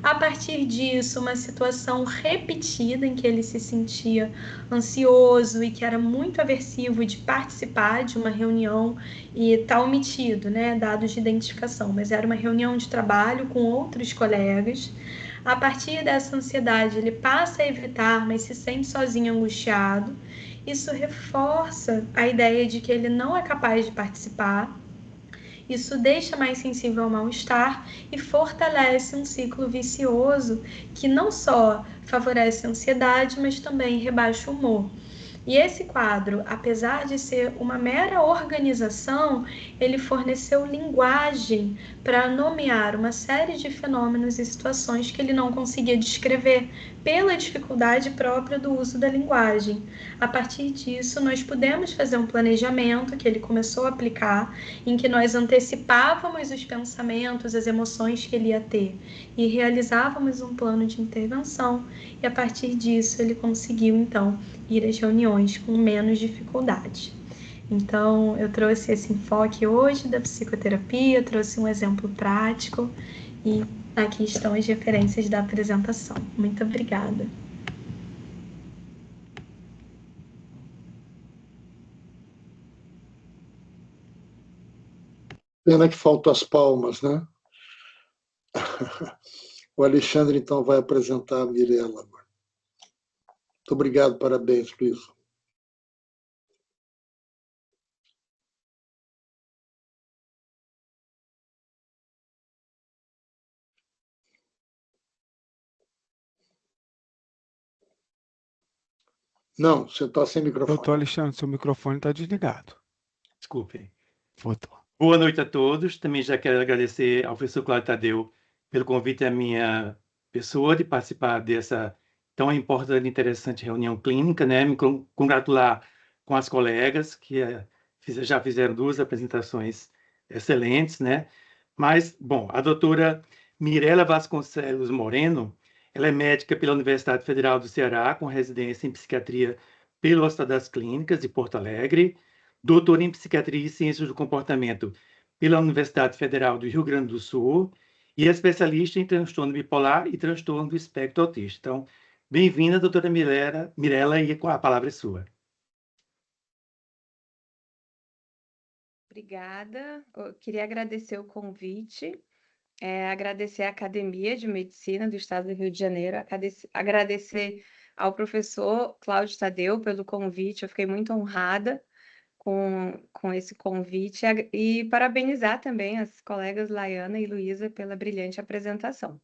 A partir disso, uma situação repetida em que ele se sentia ansioso e que era muito aversivo de participar de uma reunião, e está omitido, né, dados de identificação, mas era uma reunião de trabalho com outros colegas. A partir dessa ansiedade, ele passa a evitar, mas se sente sozinho, angustiado. Isso reforça a ideia de que ele não é capaz de participar. Isso deixa mais sensível ao mal-estar e fortalece um ciclo vicioso que não só favorece a ansiedade, mas também rebaixa o humor. E esse quadro, apesar de ser uma mera organização, ele forneceu linguagem para nomear uma série de fenômenos e situações que ele não conseguia descrever pela dificuldade própria do uso da linguagem. A partir disso, nós pudemos fazer um planejamento que ele começou a aplicar, em que nós antecipávamos os pensamentos, as emoções que ele ia ter e realizávamos um plano de intervenção, e a partir disso ele conseguiu, então, ir às reuniões com menos dificuldade. Então, eu trouxe esse enfoque hoje da psicoterapia, trouxe um exemplo prático e aqui estão as referências da apresentação. Muito obrigada. Pena que faltam as palmas, né? O Alexandre, então, vai apresentar a Mirela. Muito obrigado, parabéns, Luísa. Não, você está sem microfone. Doutor Alexandre, seu microfone está desligado. Desculpem. Voltou. Boa noite a todos. Também já quero agradecer ao professor Cláudio Tadeu pelo convite à minha pessoa de participar dessa Então, é importante e interessante reunião clínica, né? Me congratular com as colegas que já fizeram 2 apresentações excelentes, né? Mas, bom, a doutora Mirela Vasconcelos Moreno, ela é médica pela Universidade Federal do Ceará, com residência em psiquiatria pelo Hospital das Clínicas de Porto Alegre, doutora em psiquiatria e ciências do comportamento pela Universidade Federal do Rio Grande do Sul e é especialista em transtorno bipolar e transtorno do espectro autista. Então, bem-vinda, doutora Mirela, e a palavra é sua. Obrigada. Eu queria agradecer o convite, agradecer à Academia de Medicina do Estado do Rio de Janeiro, agradecer ao professor Cláudio Tadeu pelo convite. Eu fiquei muito honrada com esse convite e parabenizar também as colegas Laiana e Luísa pela brilhante apresentação.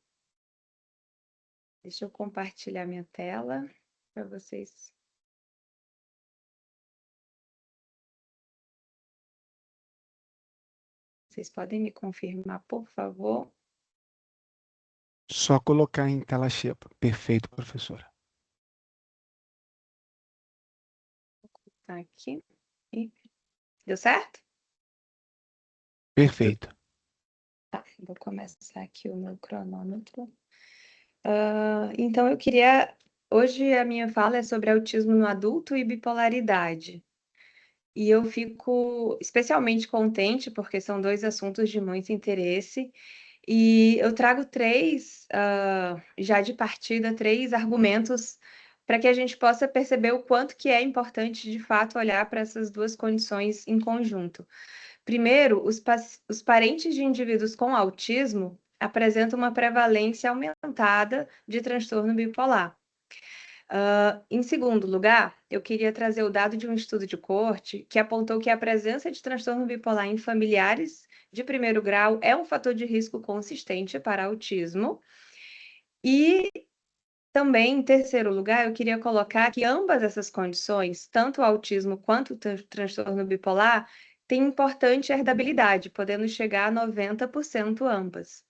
Deixa eu compartilhar minha tela para vocês. Vocês podem me confirmar, por favor? Só colocar em tela cheia. Perfeito, professora. Tá aqui. Deu certo? Perfeito. Tá, vou começar aqui o meu cronômetro. Então, hoje a minha fala é sobre autismo no adulto e bipolaridade. E eu fico especialmente contente, porque são 2 assuntos de muito interesse, e eu trago já de partida, 3 argumentos para que a gente possa perceber o quanto que é importante, de fato, olhar para essas 2 condições em conjunto. Primeiro, os parentes de indivíduos com autismo apresentam uma prevalência aumentada de transtorno bipolar. Em segundo lugar, eu queria trazer o dado de um estudo de corte que apontou que a presença de transtorno bipolar em familiares de primeiro grau é um fator de risco consistente para autismo. E também, em terceiro lugar, eu queria colocar que ambas essas condições, tanto o autismo quanto o transtorno bipolar, têm importante herdabilidade, podendo chegar a 90% ambas.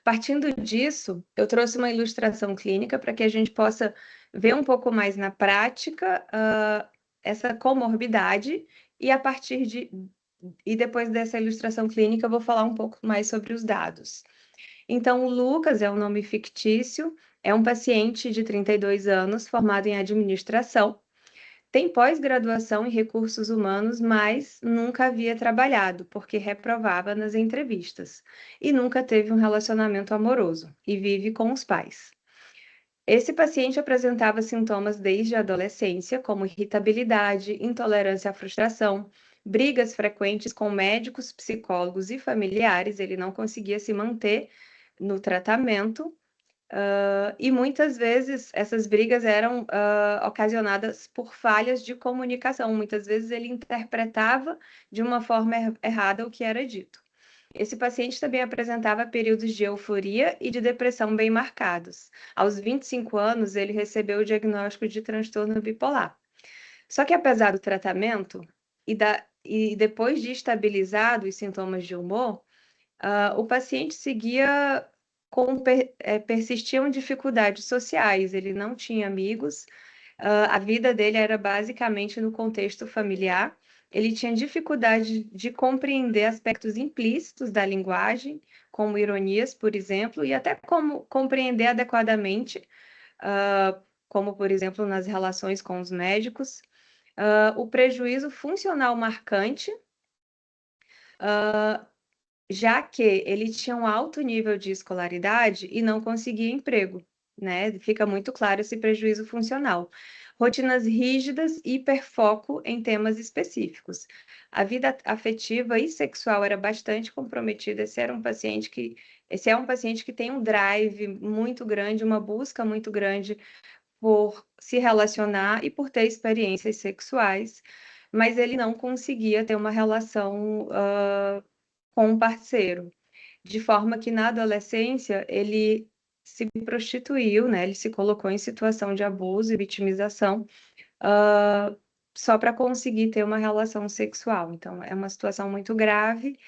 Partindo disso, eu trouxe uma ilustração clínica para que a gente possa ver um pouco mais na prática essa comorbidade e depois dessa ilustração clínica eu vou falar um pouco mais sobre os dados. Então, o Lucas é um nome fictício, é um paciente de 32 anos, formado em administração, tem pós-graduação em recursos humanos, mas nunca havia trabalhado, porque reprovava nas entrevistas, e nunca teve um relacionamento amoroso, e vive com os pais. Esse paciente apresentava sintomas desde a adolescência, como irritabilidade, intolerância à frustração, brigas frequentes com médicos, psicólogos e familiares, ele não conseguia se manter no tratamento, e muitas vezes essas brigas eram ocasionadas por falhas de comunicação. Muitas vezes ele interpretava de uma forma errada o que era dito. Esse paciente também apresentava períodos de euforia e de depressão bem marcados. Aos 25 anos, ele recebeu o diagnóstico de transtorno bipolar. Só que apesar do tratamento e depois de estabilizado os sintomas de humor, o paciente persistiam dificuldades sociais, ele não tinha amigos, a vida dele era basicamente no contexto familiar, ele tinha dificuldade de compreender aspectos implícitos da linguagem, como ironias, por exemplo, e até como compreender adequadamente, como, por exemplo, nas relações com os médicos, o prejuízo funcional marcante, já que ele tinha um alto nível de escolaridade e não conseguia emprego, né? Fica muito claro esse prejuízo funcional. Rotinas rígidas e hiperfoco em temas específicos. A vida afetiva e sexual era bastante comprometida. Esse é um paciente que tem um drive muito grande, uma busca muito grande por se relacionar e por ter experiências sexuais, mas ele não conseguia ter uma relação com um parceiro, de forma que na adolescência ele se prostituiu, né? Ele se colocou em situação de abuso e vitimização só para conseguir ter uma relação sexual. Então, é uma situação muito grave,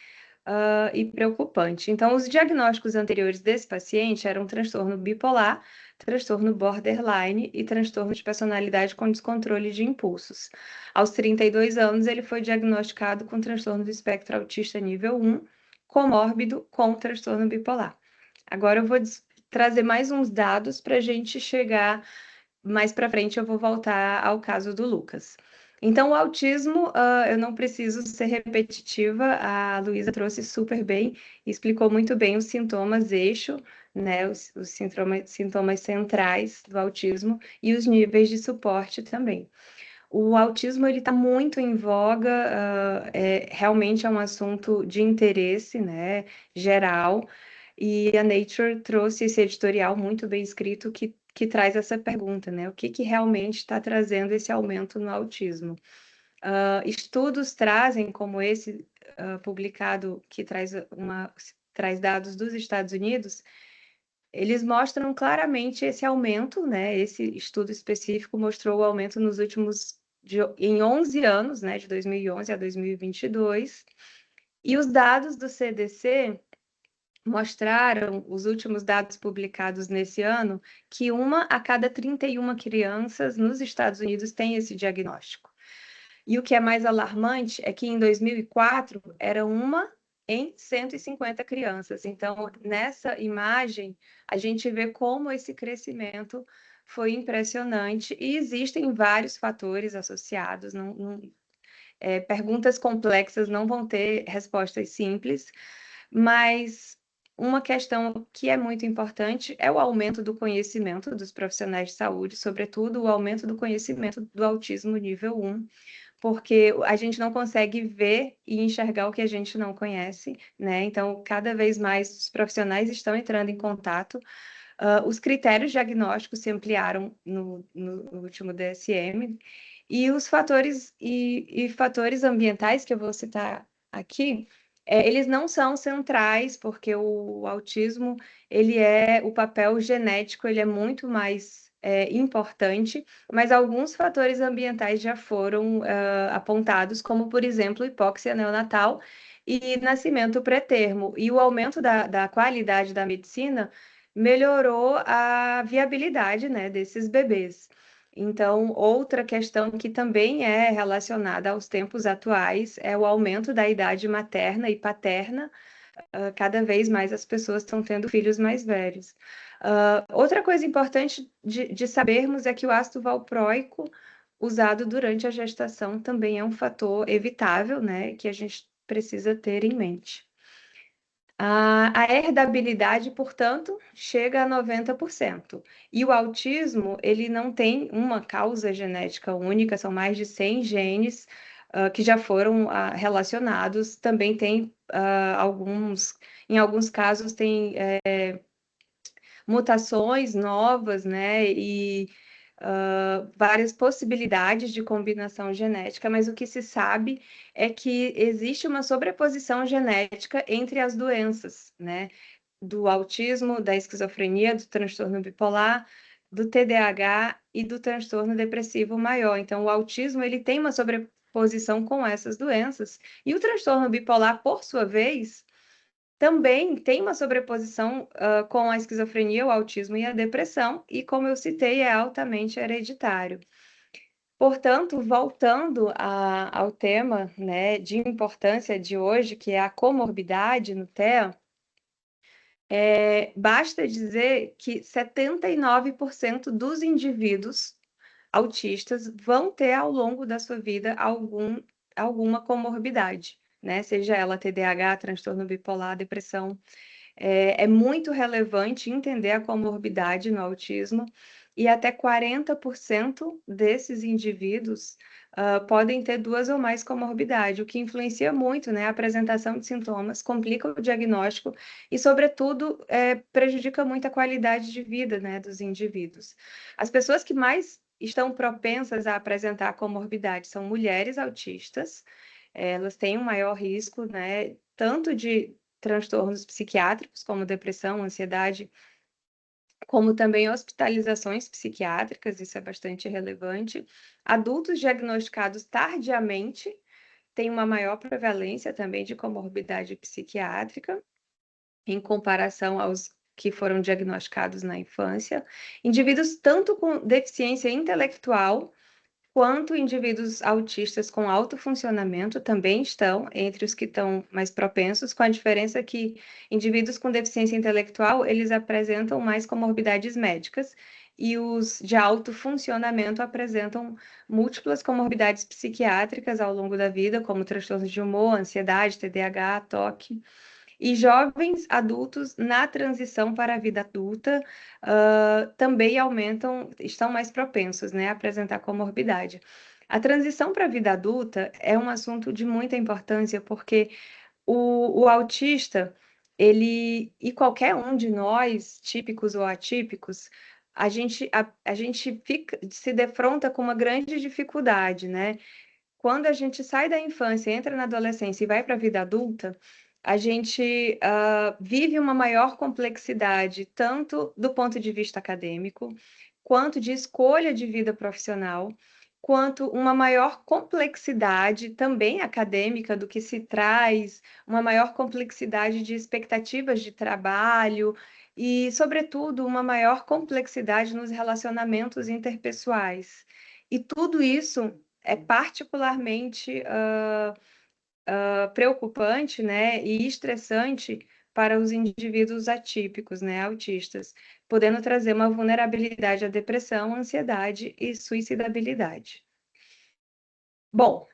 e preocupante. Então, os diagnósticos anteriores desse paciente eram transtorno bipolar, transtorno borderline e transtorno de personalidade com descontrole de impulsos. Aos 32 anos, ele foi diagnosticado com transtorno do espectro autista nível 1, comórbido com transtorno bipolar. Agora eu vou trazer mais uns dados para a gente chegar mais para frente, eu vou voltar ao caso do Lucas. Então, o autismo, eu não preciso ser repetitiva, a Luísa trouxe super bem, explicou muito bem os sintomas eixo, né, os sintomas centrais do autismo e os níveis de suporte também. O autismo ele está muito em voga, realmente é um assunto de interesse, né, geral, e a Nature trouxe esse editorial muito bem escrito que traz essa pergunta, né? O que realmente está trazendo esse aumento no autismo? Estudos trazem, como esse publicado, que traz dados dos Estados Unidos, eles mostram claramente esse aumento, né? Esse estudo específico mostrou o aumento nos últimos, em 11 anos, né? De 2011 a 2022. E os dados do CDC mostraram, os últimos dados publicados nesse ano, que 1 a cada 31 crianças nos Estados Unidos tem esse diagnóstico. E o que é mais alarmante é que em 2004 era 1 em 150 crianças. Então, nessa imagem, a gente vê como esse crescimento foi impressionante e existem vários fatores associados. Perguntas complexas não vão ter respostas simples, mas uma questão que é muito importante é o aumento do conhecimento dos profissionais de saúde, sobretudo o aumento do conhecimento do autismo nível 1, porque a gente não consegue ver e enxergar o que a gente não conhece, né? Então, cada vez mais os profissionais estão entrando em contato. Os critérios diagnósticos se ampliaram no último DSM, e os fatores fatores ambientais que eu vou citar aqui, eles não são centrais, porque o autismo, o papel genético, ele é muito mais importante, mas alguns fatores ambientais já foram apontados, como, por exemplo, hipóxia neonatal e nascimento pré-termo. E o aumento da qualidade da medicina melhorou a viabilidade, né, desses bebês. Então, outra questão que também é relacionada aos tempos atuais é o aumento da idade materna e paterna. Cada vez mais as pessoas estão tendo filhos mais velhos. Outra coisa importante de sabermos é que o ácido valproico usado durante a gestação também é um fator evitável, né, que a gente precisa ter em mente. A herdabilidade, portanto, chega a 90%. E o autismo, ele não tem uma causa genética única, são mais de 100 genes que já foram relacionados. Também tem em alguns casos, tem mutações novas, né? E várias possibilidades de combinação genética, mas o que se sabe é que existe uma sobreposição genética entre as doenças, né? Do autismo, da esquizofrenia, do transtorno bipolar, do TDAH e do transtorno depressivo maior. Então, o autismo ele tem uma sobreposição com essas doenças, e o transtorno bipolar, por sua vez, também tem uma sobreposição com a esquizofrenia, o autismo e a depressão, e, como eu citei, é altamente hereditário. Portanto, voltando ao tema, né, de importância de hoje, que é a comorbidade no TEA, basta dizer que 79% dos indivíduos autistas vão ter, ao longo da sua vida, alguma comorbidade, né? Seja ela TDAH, transtorno bipolar, depressão. É muito relevante entender a comorbidade no autismo, e até 40% desses indivíduos podem ter 2 ou mais comorbidades, o que influencia muito, né, a apresentação de sintomas, complica o diagnóstico e, sobretudo, prejudica muito a qualidade de vida, né, dos indivíduos. As pessoas que mais estão propensas a apresentar comorbidade são mulheres autistas. Elas têm um maior risco, né, tanto de transtornos psiquiátricos, como depressão, ansiedade, como também hospitalizações psiquiátricas, isso é bastante relevante. Adultos diagnosticados tardiamente têm uma maior prevalência também de comorbidade psiquiátrica, em comparação aos que foram diagnosticados na infância. Indivíduos tanto com deficiência intelectual, quanto indivíduos autistas com alto funcionamento também estão entre os que estão mais propensos, com a diferença que indivíduos com deficiência intelectual, eles apresentam mais comorbidades médicas, e os de alto funcionamento apresentam múltiplas comorbidades psiquiátricas ao longo da vida, como transtornos de humor, ansiedade, TDAH, TOC. E jovens adultos na transição para a vida adulta também estão mais propensos, né, a apresentar comorbidade. A transição para a vida adulta é um assunto de muita importância, porque o autista, e qualquer um de nós, típicos ou atípicos, a gente se defronta com uma grande dificuldade, né? Quando a gente sai da infância, entra na adolescência e vai para a vida adulta, a gente vive uma maior complexidade, tanto do ponto de vista acadêmico, quanto de escolha de vida profissional, quanto uma maior complexidade também acadêmica do que se traz, uma maior complexidade de expectativas de trabalho e, sobretudo, uma maior complexidade nos relacionamentos interpessoais. E tudo isso é particularmente preocupante, né, e estressante para os indivíduos atípicos, né, autistas, podendo trazer uma vulnerabilidade à depressão, ansiedade e suicidabilidade. Bom,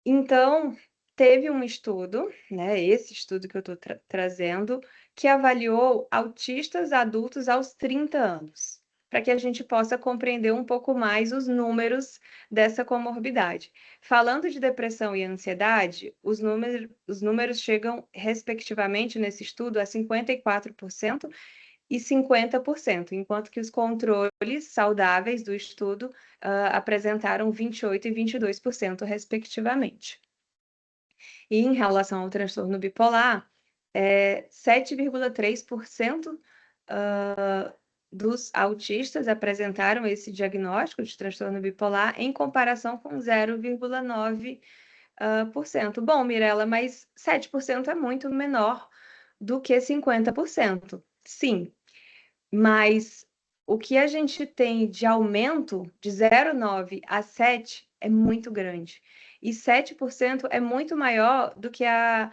então, teve um estudo, né, esse estudo que eu estou trazendo, que avaliou autistas adultos aos 30 anos, para que a gente possa compreender um pouco mais os números dessa comorbidade. Falando de depressão e ansiedade, os números chegam, respectivamente, nesse estudo, a 54% e 50%, enquanto que os controles saudáveis do estudo apresentaram 28% e 22%, respectivamente. E em relação ao transtorno bipolar, 7,3% dos autistas apresentaram esse diagnóstico de transtorno bipolar, em comparação com 0,9%. Bom, Mirella, mas 7% é muito menor do que 50%. Sim, mas o que a gente tem de aumento de 0,9 a 7 é muito grande. E 7% é muito maior do que a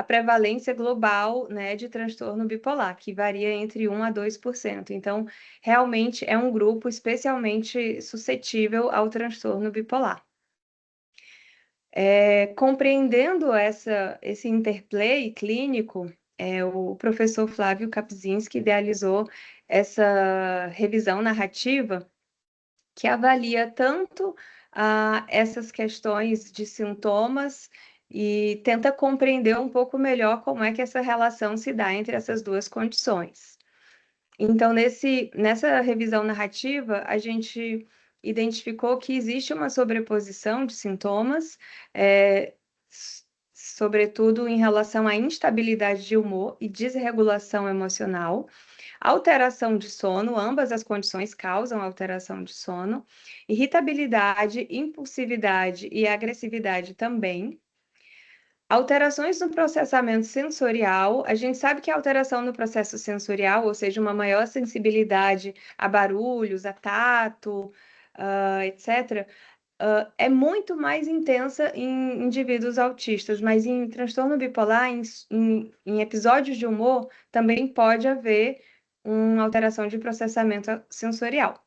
prevalência global, né, de transtorno bipolar, que varia entre 1 a 2%. Então, realmente é um grupo especialmente suscetível ao transtorno bipolar. Compreendendo esse interplay clínico, o professor Flávio Kapczynski idealizou essa revisão narrativa que avalia tanto essas questões de sintomas e tenta compreender um pouco melhor como é que essa relação se dá entre essas duas condições. Então, nessa revisão narrativa, a gente identificou que existe uma sobreposição de sintomas, sobretudo em relação à instabilidade de humor e desregulação emocional, alteração de sono, ambas as condições causam alteração de sono, irritabilidade, impulsividade e agressividade também. Alterações no processamento sensorial, a gente sabe que a alteração no processo sensorial, ou seja, uma maior sensibilidade a barulhos, a tato, etc., é muito mais intensa em indivíduos autistas, mas em transtorno bipolar, em episódios de humor, também pode haver uma alteração de processamento sensorial.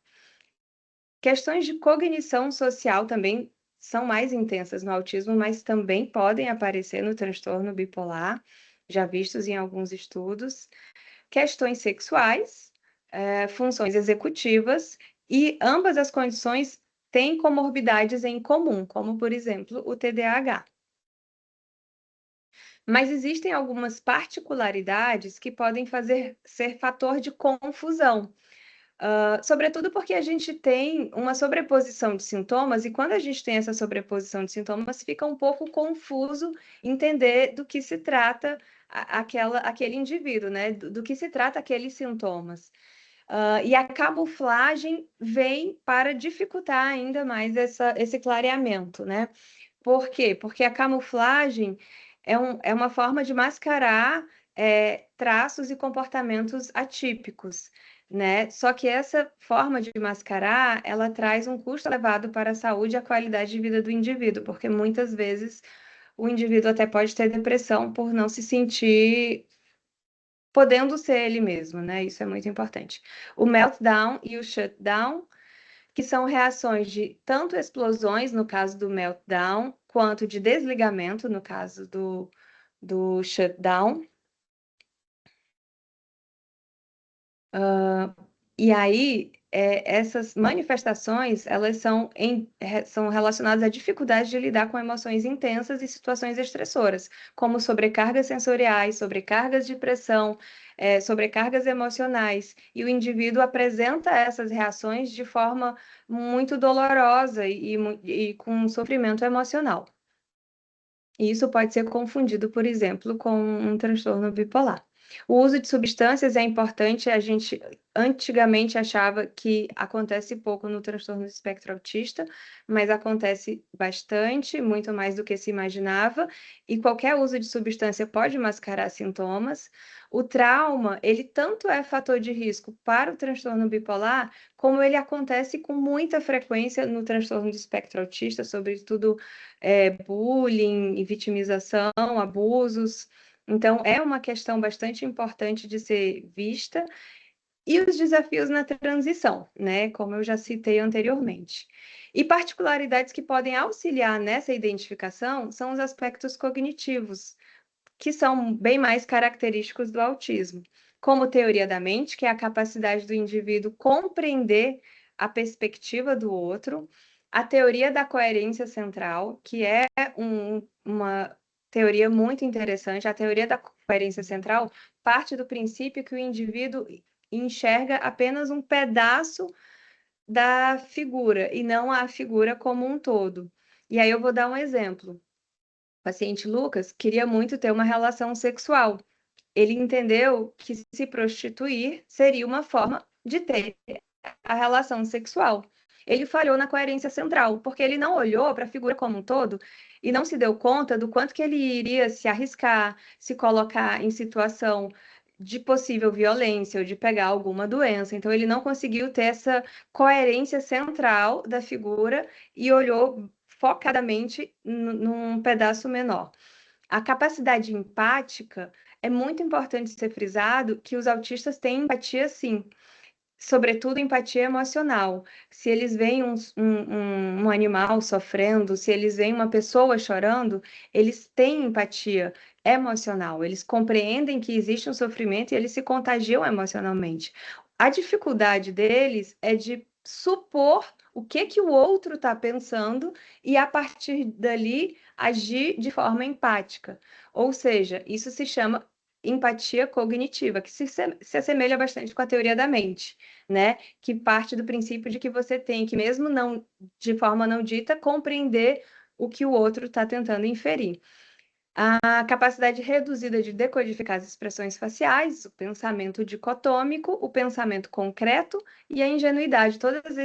Questões de cognição social também são mais intensas no autismo, mas também podem aparecer no transtorno bipolar, já vistos em alguns estudos. Questões sexuais, funções executivas, e ambas as condições têm comorbidades em comum, como, por exemplo, o TDAH. Mas existem algumas particularidades que podem ser fator de confusão. Sobretudo porque a gente tem uma sobreposição de sintomas, e quando a gente tem essa sobreposição de sintomas, fica um pouco confuso entender do que se trata aquele indivíduo, né? Do que se trata aqueles sintomas. E a camuflagem vem para dificultar ainda mais esse clareamento, né? Por quê? Porque a camuflagem é uma forma de mascarar traços e comportamentos atípicos, né? Só que essa forma de mascarar, ela traz um custo elevado para a saúde e a qualidade de vida do indivíduo, porque muitas vezes o indivíduo até pode ter depressão por não se sentir podendo ser ele mesmo, né? Isso é muito importante. O meltdown e o shutdown, que são reações de tanto explosões, no caso do meltdown, quanto de desligamento, no caso do shutdown. E aí, essas manifestações, elas são relacionadas à dificuldade de lidar com emoções intensas e situações estressoras, como sobrecargas sensoriais, sobrecargas de pressão, sobrecargas emocionais. E o indivíduo apresenta essas reações de forma muito dolorosa e com sofrimento emocional. E isso pode ser confundido, por exemplo, com um transtorno bipolar. O uso de substâncias é importante. A gente antigamente achava que acontece pouco no transtorno do espectro autista, mas acontece bastante, muito mais do que se imaginava, e qualquer uso de substância pode mascarar sintomas. O trauma, ele tanto é fator de risco para o transtorno bipolar, como ele acontece com muita frequência no transtorno do espectro autista, sobretudo bullying e vitimização, abusos. Então, é uma questão bastante importante de ser vista. E os desafios na transição, né? Como eu já citei anteriormente. E particularidades que podem auxiliar nessa identificação são os aspectos cognitivos, que são bem mais característicos do autismo, como teoria da mente, que é a capacidade do indivíduo compreender a perspectiva do outro, a teoria da coerência central, que é uma teoria muito interessante. A teoria da coerência central parte do princípio que o indivíduo enxerga apenas um pedaço da figura e não a figura como um todo. E aí eu vou dar um exemplo. O paciente Lucas queria muito ter uma relação sexual. Ele entendeu que se prostituir seria uma forma de ter a relação sexual. Ele falhou na coerência central, porque ele não olhou para a figura como um todo e não se deu conta do quanto que ele iria se arriscar, se colocar em situação de possível violência ou de pegar alguma doença. Então, ele não conseguiu ter essa coerência central da figura e olhou focadamente num pedaço menor. A capacidade empática é muito importante ser frisado que os autistas têm empatia, sim, sobretudo empatia emocional. Se eles veem um animal sofrendo, se eles veem uma pessoa chorando, eles têm empatia emocional, eles compreendem que existe um sofrimento e eles se contagiam emocionalmente. A dificuldade deles é de supor o que o outro está pensando e, a partir dali, agir de forma empática. Ou seja, isso se chama empatia cognitiva, que se assemelha bastante com a teoria da mente, né? Que parte do princípio de que você tem que, mesmo não de forma não dita, compreender o que o outro está tentando inferir. A capacidade reduzida de decodificar as expressões faciais, o pensamento dicotômico, o pensamento concreto e a ingenuidade. Todas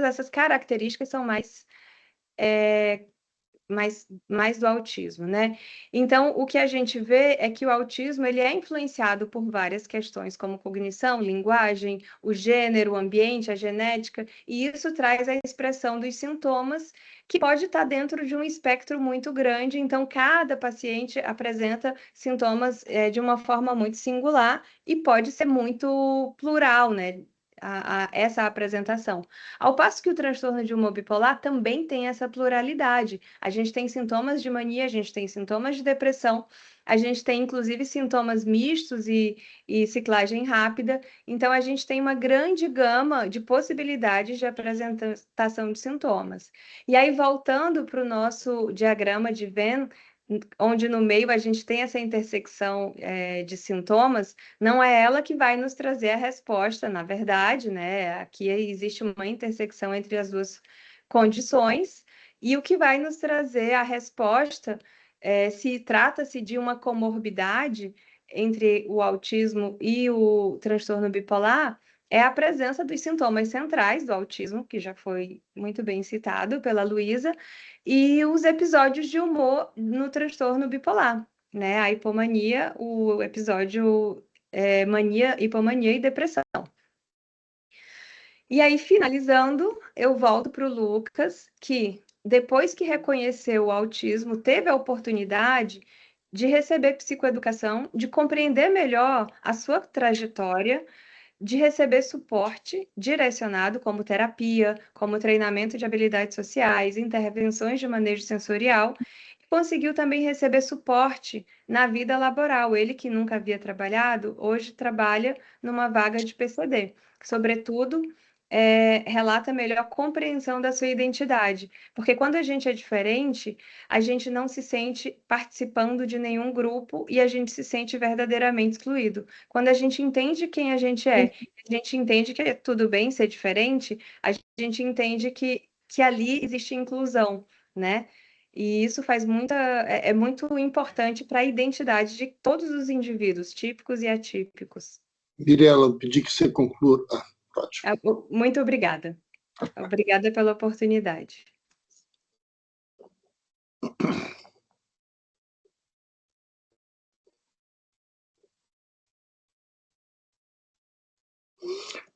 essas características são mais do autismo, né? Então, o que a gente vê é que o autismo ele é influenciado por várias questões, como cognição, linguagem, o gênero, o ambiente, a genética, e isso traz a expressão dos sintomas, que pode estar dentro de um espectro muito grande. Então, cada paciente apresenta sintomas de uma forma muito singular e pode ser muito plural, né? Essa apresentação. Ao passo que o transtorno de humor bipolar também tem essa pluralidade. A gente tem sintomas de mania, a gente tem sintomas de depressão, a gente tem inclusive sintomas mistos e ciclagem rápida. Então, a gente tem uma grande gama de possibilidades de apresentação de sintomas. E aí, voltando para o nosso diagrama de Venn, onde no meio a gente tem essa intersecção de sintomas, não é ela que vai nos trazer a resposta, na verdade, né? Aqui existe uma intersecção entre as duas condições, e o que vai nos trazer a resposta, se trata-se de uma comorbidade entre o autismo e o transtorno bipolar, é a presença dos sintomas centrais do autismo, que já foi muito bem citado pela Luísa, e os episódios de humor no transtorno bipolar, né? A hipomania, o episódio mania, hipomania e depressão. E aí, finalizando, eu volto para o Lucas, que depois que reconheceu o autismo, teve a oportunidade de receber psicoeducação, de compreender melhor a sua trajetória, de receber suporte direcionado, como terapia, como treinamento de habilidades sociais, intervenções de manejo sensorial, e conseguiu também receber suporte na vida laboral. Ele, que nunca havia trabalhado, hoje trabalha numa vaga de PCD. Sobretudo, relata melhor compreensão da sua identidade, porque quando a gente é diferente, a gente não se sente participando de nenhum grupo e a gente se sente verdadeiramente excluído. Quando a gente entende quem a gente entende que é tudo bem ser diferente, a gente entende que ali existe inclusão, né? E isso faz é muito importante para a identidade de todos os indivíduos, típicos e atípicos. Mirela, pedi que você conclua. Ótimo. Muito obrigada. Obrigada pela oportunidade.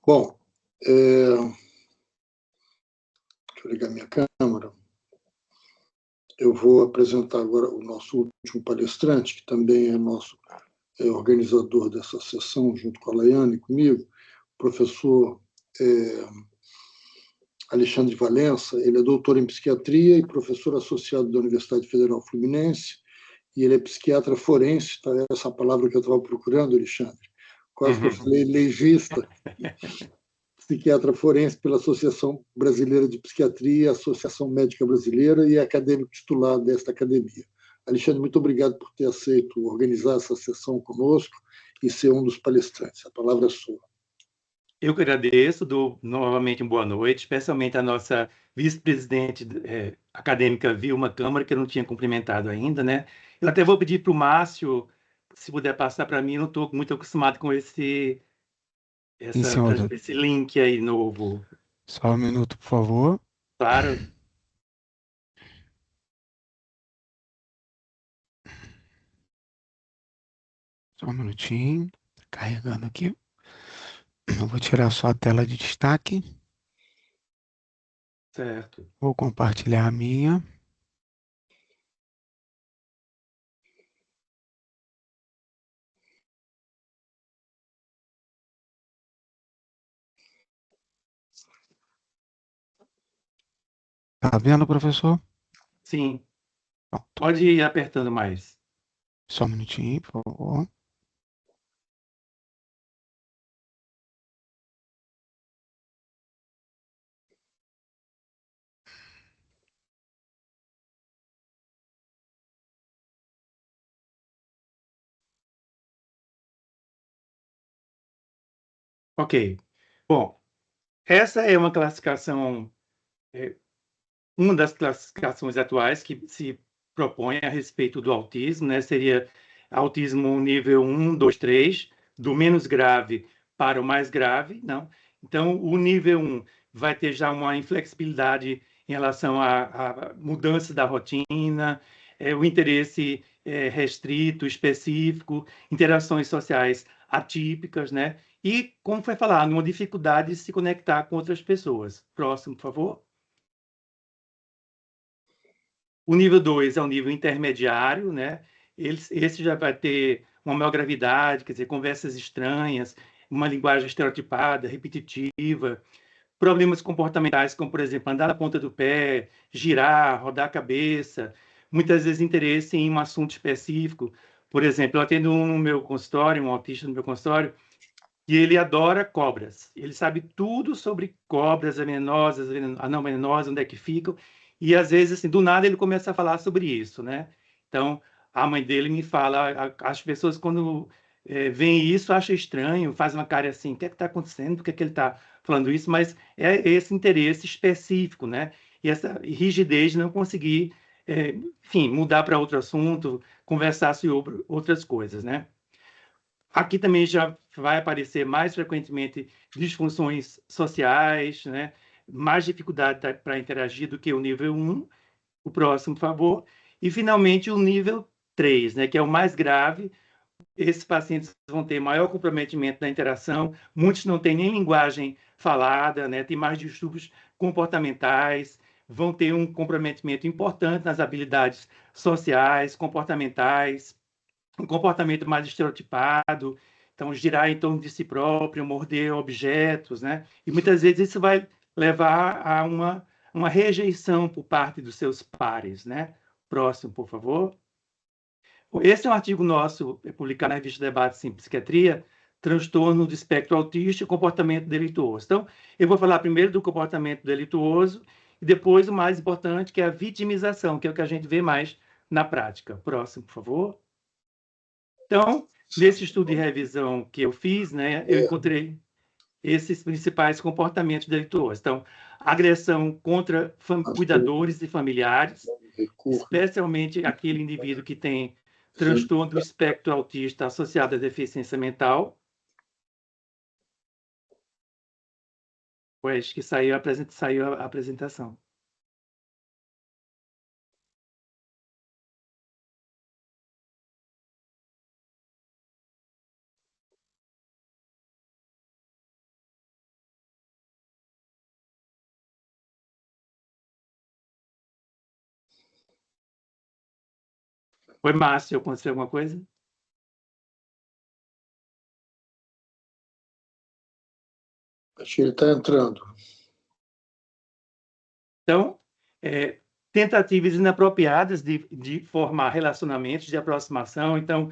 Bom, deixa eu ligar minha câmera. Eu vou apresentar agora o nosso último palestrante, que também é nosso organizador dessa sessão, junto com a Laiane e comigo, o professor Alexandre Valença. Ele é doutor em psiquiatria e professor associado da Universidade Federal Fluminense, e ele é psiquiatra forense, tá? Essa palavra que eu estava procurando, Alexandre. Quase que eu falei legista. Psiquiatra forense pela Associação Brasileira de Psiquiatria, Associação Médica Brasileira, e é acadêmico titular desta academia. Alexandre, muito obrigado por ter aceito organizar essa sessão conosco e ser um dos palestrantes. A palavra é sua. Eu que agradeço, dou novamente uma boa noite, especialmente a nossa vice-presidente acadêmica Vilma Câmara, que eu não tinha cumprimentado ainda, né? Eu até vou pedir para o Márcio, se puder passar para mim, eu não estou muito acostumado com esse link aí novo. Só um minuto, por favor. Claro. Só um minutinho. Carregando aqui. Eu vou tirar só a tela de destaque. Certo. Vou compartilhar a minha. Tá vendo, professor? Sim. Pronto. Pode ir apertando mais. Só um minutinho, por favor. Ok. Bom, essa é uma classificação, uma das classificações atuais que se propõe a respeito do autismo, né? Seria autismo nível 1, 2, 3, do menos grave para o mais grave, não? Então, o nível 1 vai ter já uma inflexibilidade em relação à mudança da rotina, o interesse restrito, específico, interações sociais atípicas, né? E, como foi falado, uma dificuldade de se conectar com outras pessoas. Próximo, por favor. O nível 2 é um nível intermediário, né? Esse já vai ter uma maior gravidade, quer dizer, conversas estranhas, uma linguagem estereotipada, repetitiva, problemas comportamentais, como, por exemplo, andar na ponta do pé, girar, rodar a cabeça, muitas vezes interesse em um assunto específico. Por exemplo, eu atendo no meu consultório, um autista no meu consultório, e ele adora cobras. Ele sabe tudo sobre cobras venenosas, não venenosas, onde é que ficam. E, às vezes, assim, do nada, ele começa a falar sobre isso, né? Então, a mãe dele me fala, as pessoas, quando veem isso, acham estranho, fazem uma cara assim, o que é que está acontecendo? Por que é que ele está falando isso? Mas é esse interesse específico, né? E essa rigidez de não conseguir, enfim, mudar para outro assunto, conversar sobre outras coisas, né? Aqui também já vai aparecer mais frequentemente disfunções sociais, né? Mais dificuldade para interagir do que o nível 1. O próximo, por favor. E, finalmente, o nível 3, né? Que é o mais grave. Esses pacientes vão ter maior comprometimento da interação, muitos não têm nem linguagem falada, né? Tem mais distúrbios comportamentais, vão ter um comprometimento importante nas habilidades sociais, comportamentais, um comportamento mais estereotipado, então girar em torno de si próprio, morder objetos, né? E muitas vezes isso vai levar a uma rejeição por parte dos seus pares, né? Próximo, por favor. Esse é um artigo nosso, publicado na revista Debates em Psiquiatria, transtorno do espectro autista e comportamento delituoso. Então, eu vou falar primeiro do comportamento delituoso e depois o mais importante, que é a vitimização, que é o que a gente vê mais na prática. Próximo, por favor. Então, nesse estudo de revisão que eu fiz, né, eu encontrei esses principais comportamentos delituosos. Então, agressão contra cuidadores e familiares, especialmente aquele indivíduo que tem transtorno do espectro autista associado à deficiência mental. Pois que saiu a apresentação. Oi, Márcio, aconteceu alguma coisa? Acho que ele está entrando. Então, tentativas inapropriadas de formar relacionamentos de aproximação. Então,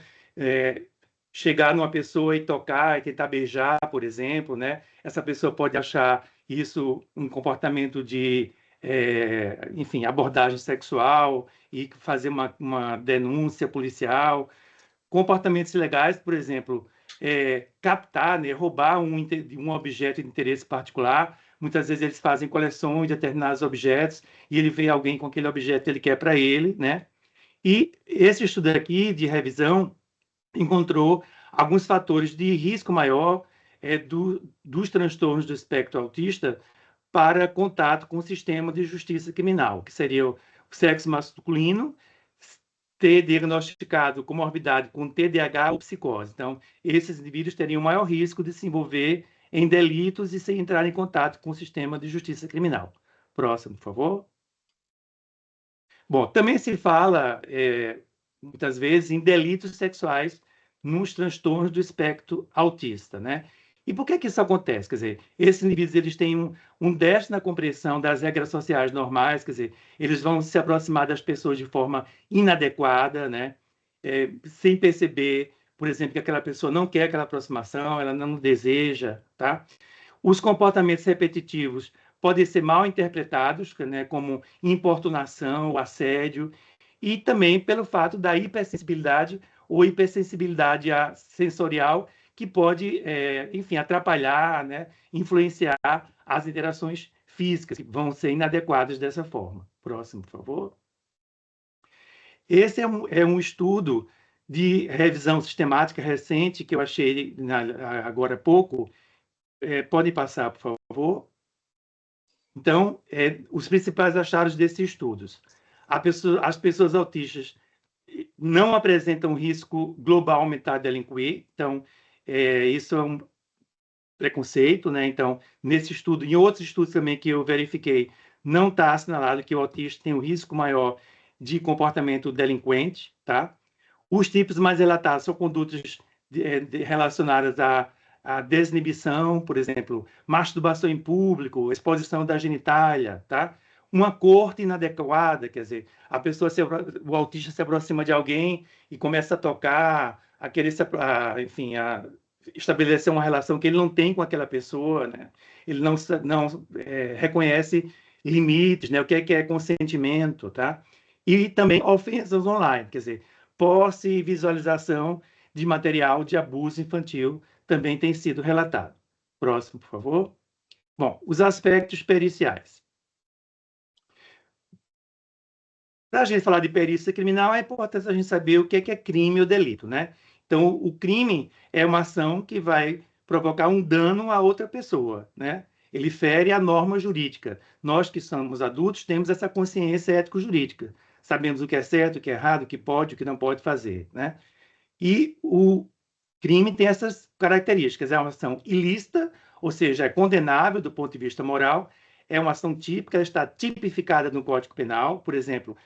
chegar numa pessoa e tocar, e tentar beijar, por exemplo, né? Essa pessoa pode achar isso um comportamento de, enfim, abordagem sexual e fazer uma denúncia policial. Comportamentos ilegais, por exemplo, captar, né, roubar um objeto de interesse particular. Muitas vezes eles fazem coleções de determinados objetos e ele vê alguém com aquele objeto que ele quer para ele, né? E esse estudo aqui de revisão encontrou alguns fatores de risco maior dos transtornos do espectro autista para contato com o sistema de justiça criminal, que seria o sexo masculino, ter diagnosticado comorbidade com TDAH ou psicose. Então, esses indivíduos teriam maior risco de se envolver em delitos e se entrar em contato com o sistema de justiça criminal. Próximo, por favor. Bom, também se fala, muitas vezes, em delitos sexuais nos transtornos do espectro autista, né? E por que isso acontece? Quer dizer, esses indivíduos eles têm um déficit na compreensão das regras sociais normais, quer dizer, eles vão se aproximar das pessoas de forma inadequada, né? Sem perceber, por exemplo, que aquela pessoa não quer aquela aproximação, ela não deseja, tá? Os comportamentos repetitivos podem ser mal interpretados, né, como importunação, assédio, e também pelo fato da hipersensibilidade ou hipersensibilidade sensorial, que pode, enfim, atrapalhar, né, influenciar as interações físicas, que vão ser inadequadas dessa forma. Próximo, por favor. Esse é um estudo de revisão sistemática recente, que eu achei agora há pouco. Pode passar, por favor. Então, os principais achados desses estudos. As pessoas autistas não apresentam risco global aumentado de delinquir. Então, isso é um preconceito, né? Então, nesse estudo, em outros estudos também que eu verifiquei, não está assinalado que o autista tem um risco maior de comportamento delinquente, tá? Os tipos mais relatados são condutas relacionadas à desinibição, por exemplo, masturbação em público, exposição da genitália, tá? Uma corte inadequada, quer dizer, o autista se aproxima de alguém e começa a tocar, a querer enfim, a estabelecer uma relação que ele não tem com aquela pessoa, né? Ele não reconhece limites, né? O que é consentimento, tá? E também ofensas online, quer dizer, posse e visualização de material de abuso infantil também tem sido relatado. Próximo, por favor. Bom, os aspectos periciais. Para a gente falar de perícia criminal, é importante a gente saber o que é crime ou delito, né? Então, o crime é uma ação que vai provocar um dano a outra pessoa, né? Ele fere a norma jurídica. Nós que somos adultos temos essa consciência ético-jurídica. Sabemos o que é certo, o que é errado, o que pode, o que não pode fazer, né? E o crime tem essas características. É uma ação ilícita, ou seja, é condenável do ponto de vista moral, é uma ação típica, ela está tipificada no Código Penal, por exemplo,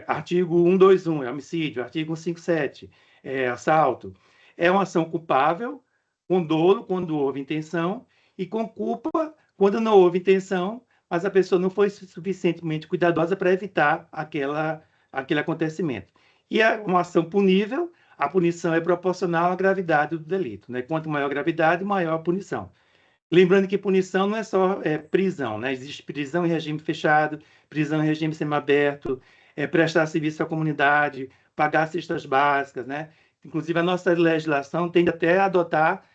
artigo 121 é homicídio, artigo 157 é assalto. É uma ação culpável, com dolo quando houve intenção, e com culpa quando não houve intenção, mas a pessoa não foi suficientemente cuidadosa para evitar aquele acontecimento. E é uma ação punível, a punição é proporcional à gravidade do delito, né? Quanto maior a gravidade, maior a punição. Lembrando que punição não é só prisão, né? Existe prisão em regime fechado, prisão em regime semiaberto, prestar serviço à comunidade, pagar cestas básicas, né? Inclusive, a nossa legislação tende até a adotar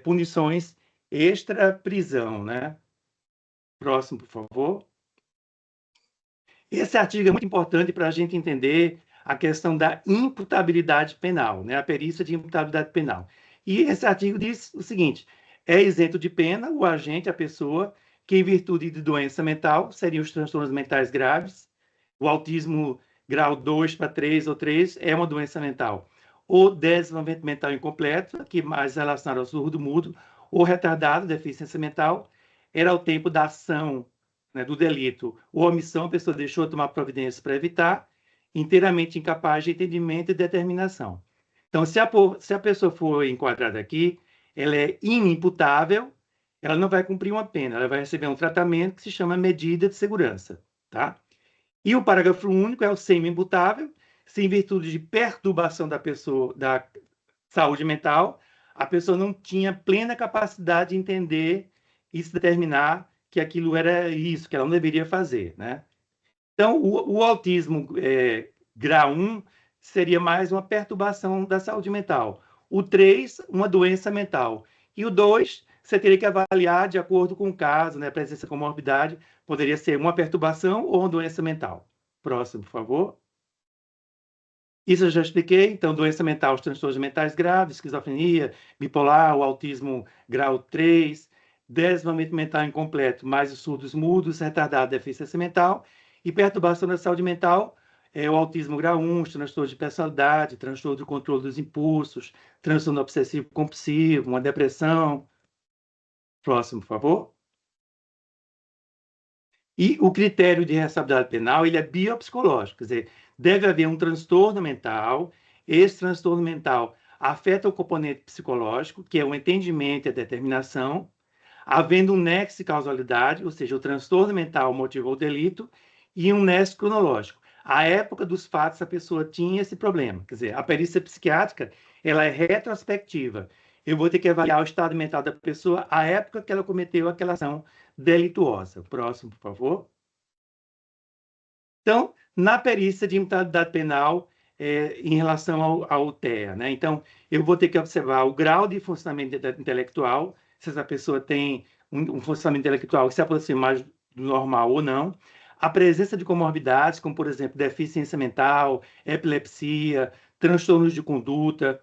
punições extra-prisão, né? Próximo, por favor. Esse artigo é muito importante para a gente entender a questão da imputabilidade penal, né? A perícia de imputabilidade penal. E esse artigo diz o seguinte: é isento de pena o agente, a pessoa, que em virtude de doença mental, seriam os transtornos mentais graves, o autismo grau 2 para 3 ou 3 é uma doença mental, ou desenvolvimento mental incompleto, que mais relacionado ao surdo-mudo, ou retardado, deficiência mental, era o tempo da ação, né, do delito, ou omissão, a pessoa deixou de tomar providências para evitar, inteiramente incapaz de entendimento e determinação. Então, se a pessoa for enquadrada aqui, ela é inimputável, ela não vai cumprir uma pena, ela vai receber um tratamento que se chama medida de segurança, tá? E o parágrafo único é o semi-imputável, se em virtude de perturbação da pessoa, da saúde mental, a pessoa não tinha plena capacidade de entender e se determinar que aquilo era isso, que ela não deveria fazer, né? Então, o autismo grau 1 seria mais uma perturbação da saúde mental. O 3, uma doença mental. E o 2, você teria que avaliar de acordo com o caso, né? A presença de comorbidade poderia ser uma perturbação ou uma doença mental. Próximo, por favor. Isso eu já expliquei. Então, doença mental, os transtornos mentais graves, esquizofrenia, bipolar, o autismo grau 3, desenvolvimento mental incompleto, mais os surdos mudos, retardado, deficiência mental, e perturbação da saúde mental, o autismo grau 1, os transtornos de personalidade, transtorno do controle dos impulsos, transtorno obsessivo-compulsivo, uma depressão. Próximo, por favor. E o critério de responsabilidade penal, ele é biopsicológico, quer dizer, deve haver um transtorno mental, esse transtorno mental afeta o componente psicológico, que é o entendimento e a determinação, havendo um nexo de causalidade, ou seja, o transtorno mental motivou o delito, e um nexo cronológico. À época dos fatos, a pessoa tinha esse problema. Quer dizer, a perícia psiquiátrica, ela é retrospectiva. Eu vou ter que avaliar o estado mental da pessoa à época que ela cometeu aquela ação delituosa. Próximo, por favor. Então, na perícia de imputabilidade penal, em relação ao TEA, né? Então, eu vou ter que observar o grau de funcionamento intelectual, se essa pessoa tem um funcionamento intelectual que se aproxima mais do normal ou não, a presença de comorbidades, como, por exemplo, deficiência mental, epilepsia, transtornos de conduta.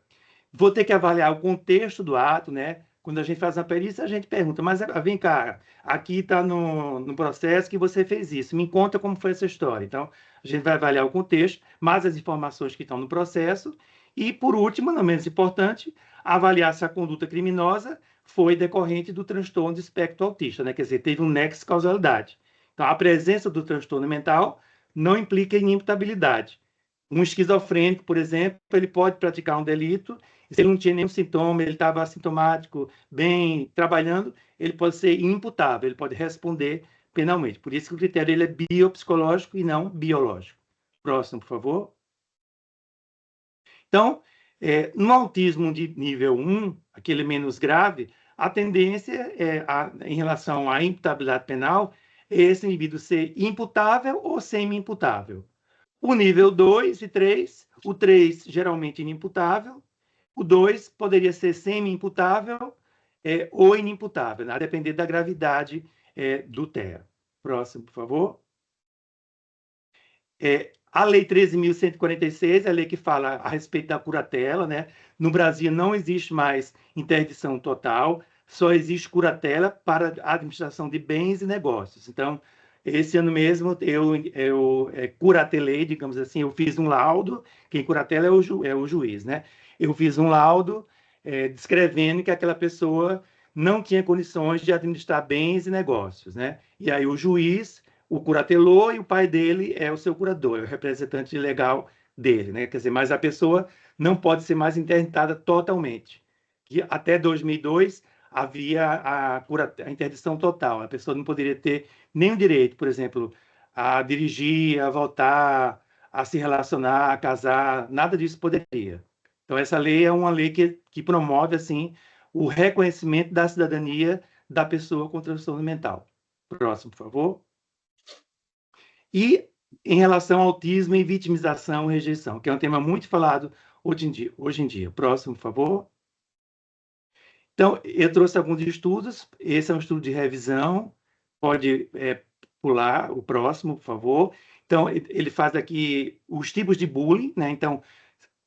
Vou ter que avaliar o contexto do ato, né? Quando a gente faz uma perícia, a gente pergunta, mas vem cá, aqui está no processo que você fez isso, me conta como foi essa história. Então, a gente vai avaliar o contexto, mais as informações que estão no processo, e, por último, não menos importante, avaliar se a conduta criminosa foi decorrente do transtorno de espectro autista, né? Quer dizer, teve um nexo de causalidade. Então, a presença do transtorno mental não implica inimputabilidade. Um esquizofrênico, por exemplo, ele pode praticar um delito, e se ele não tinha nenhum sintoma, ele estava assintomático, bem trabalhando, ele pode ser imputável, ele pode responder penalmente. Por isso que o critério ele é biopsicológico e não biológico. Próximo, por favor. Então, no autismo de nível 1, aquele menos grave, a tendência em relação à imputabilidade penal é esse indivíduo ser imputável ou semi-imputável. O nível 2 e 3, o 3 geralmente inimputável, o 2 poderia ser semi-imputável ou inimputável, né? A depender da gravidade do TEA. Próximo, por favor. A Lei 13.146 é a lei que fala a respeito da curatela, né? No Brasil não existe mais interdição total, só existe curatela para a administração de bens e negócios. Então, esse ano mesmo eu curatelei, digamos assim, eu fiz um laudo, quem curatela é o juiz, né? Eu fiz um laudo descrevendo que aquela pessoa não tinha condições de administrar bens e negócios, né? E aí o juiz o curatelou e o pai dele é o seu curador, é o representante legal dele, né? Quer dizer, mas a pessoa não pode ser mais interditada totalmente. Que até 2002 havia a interdição total, a pessoa não poderia ter nenhum direito, por exemplo, a dirigir, a votar, a se relacionar, a casar, nada disso poderia. Então, essa lei é uma lei que promove, assim, o reconhecimento da cidadania da pessoa com transtorno mental. Próximo, por favor. E em relação ao autismo e vitimização e rejeição, que é um tema muito falado hoje em dia. Próximo, por favor. Então, eu trouxe alguns estudos. Esse é um estudo de revisão. Pode pular o próximo, por favor. Então, ele faz aqui os tipos de bullying, né? Então,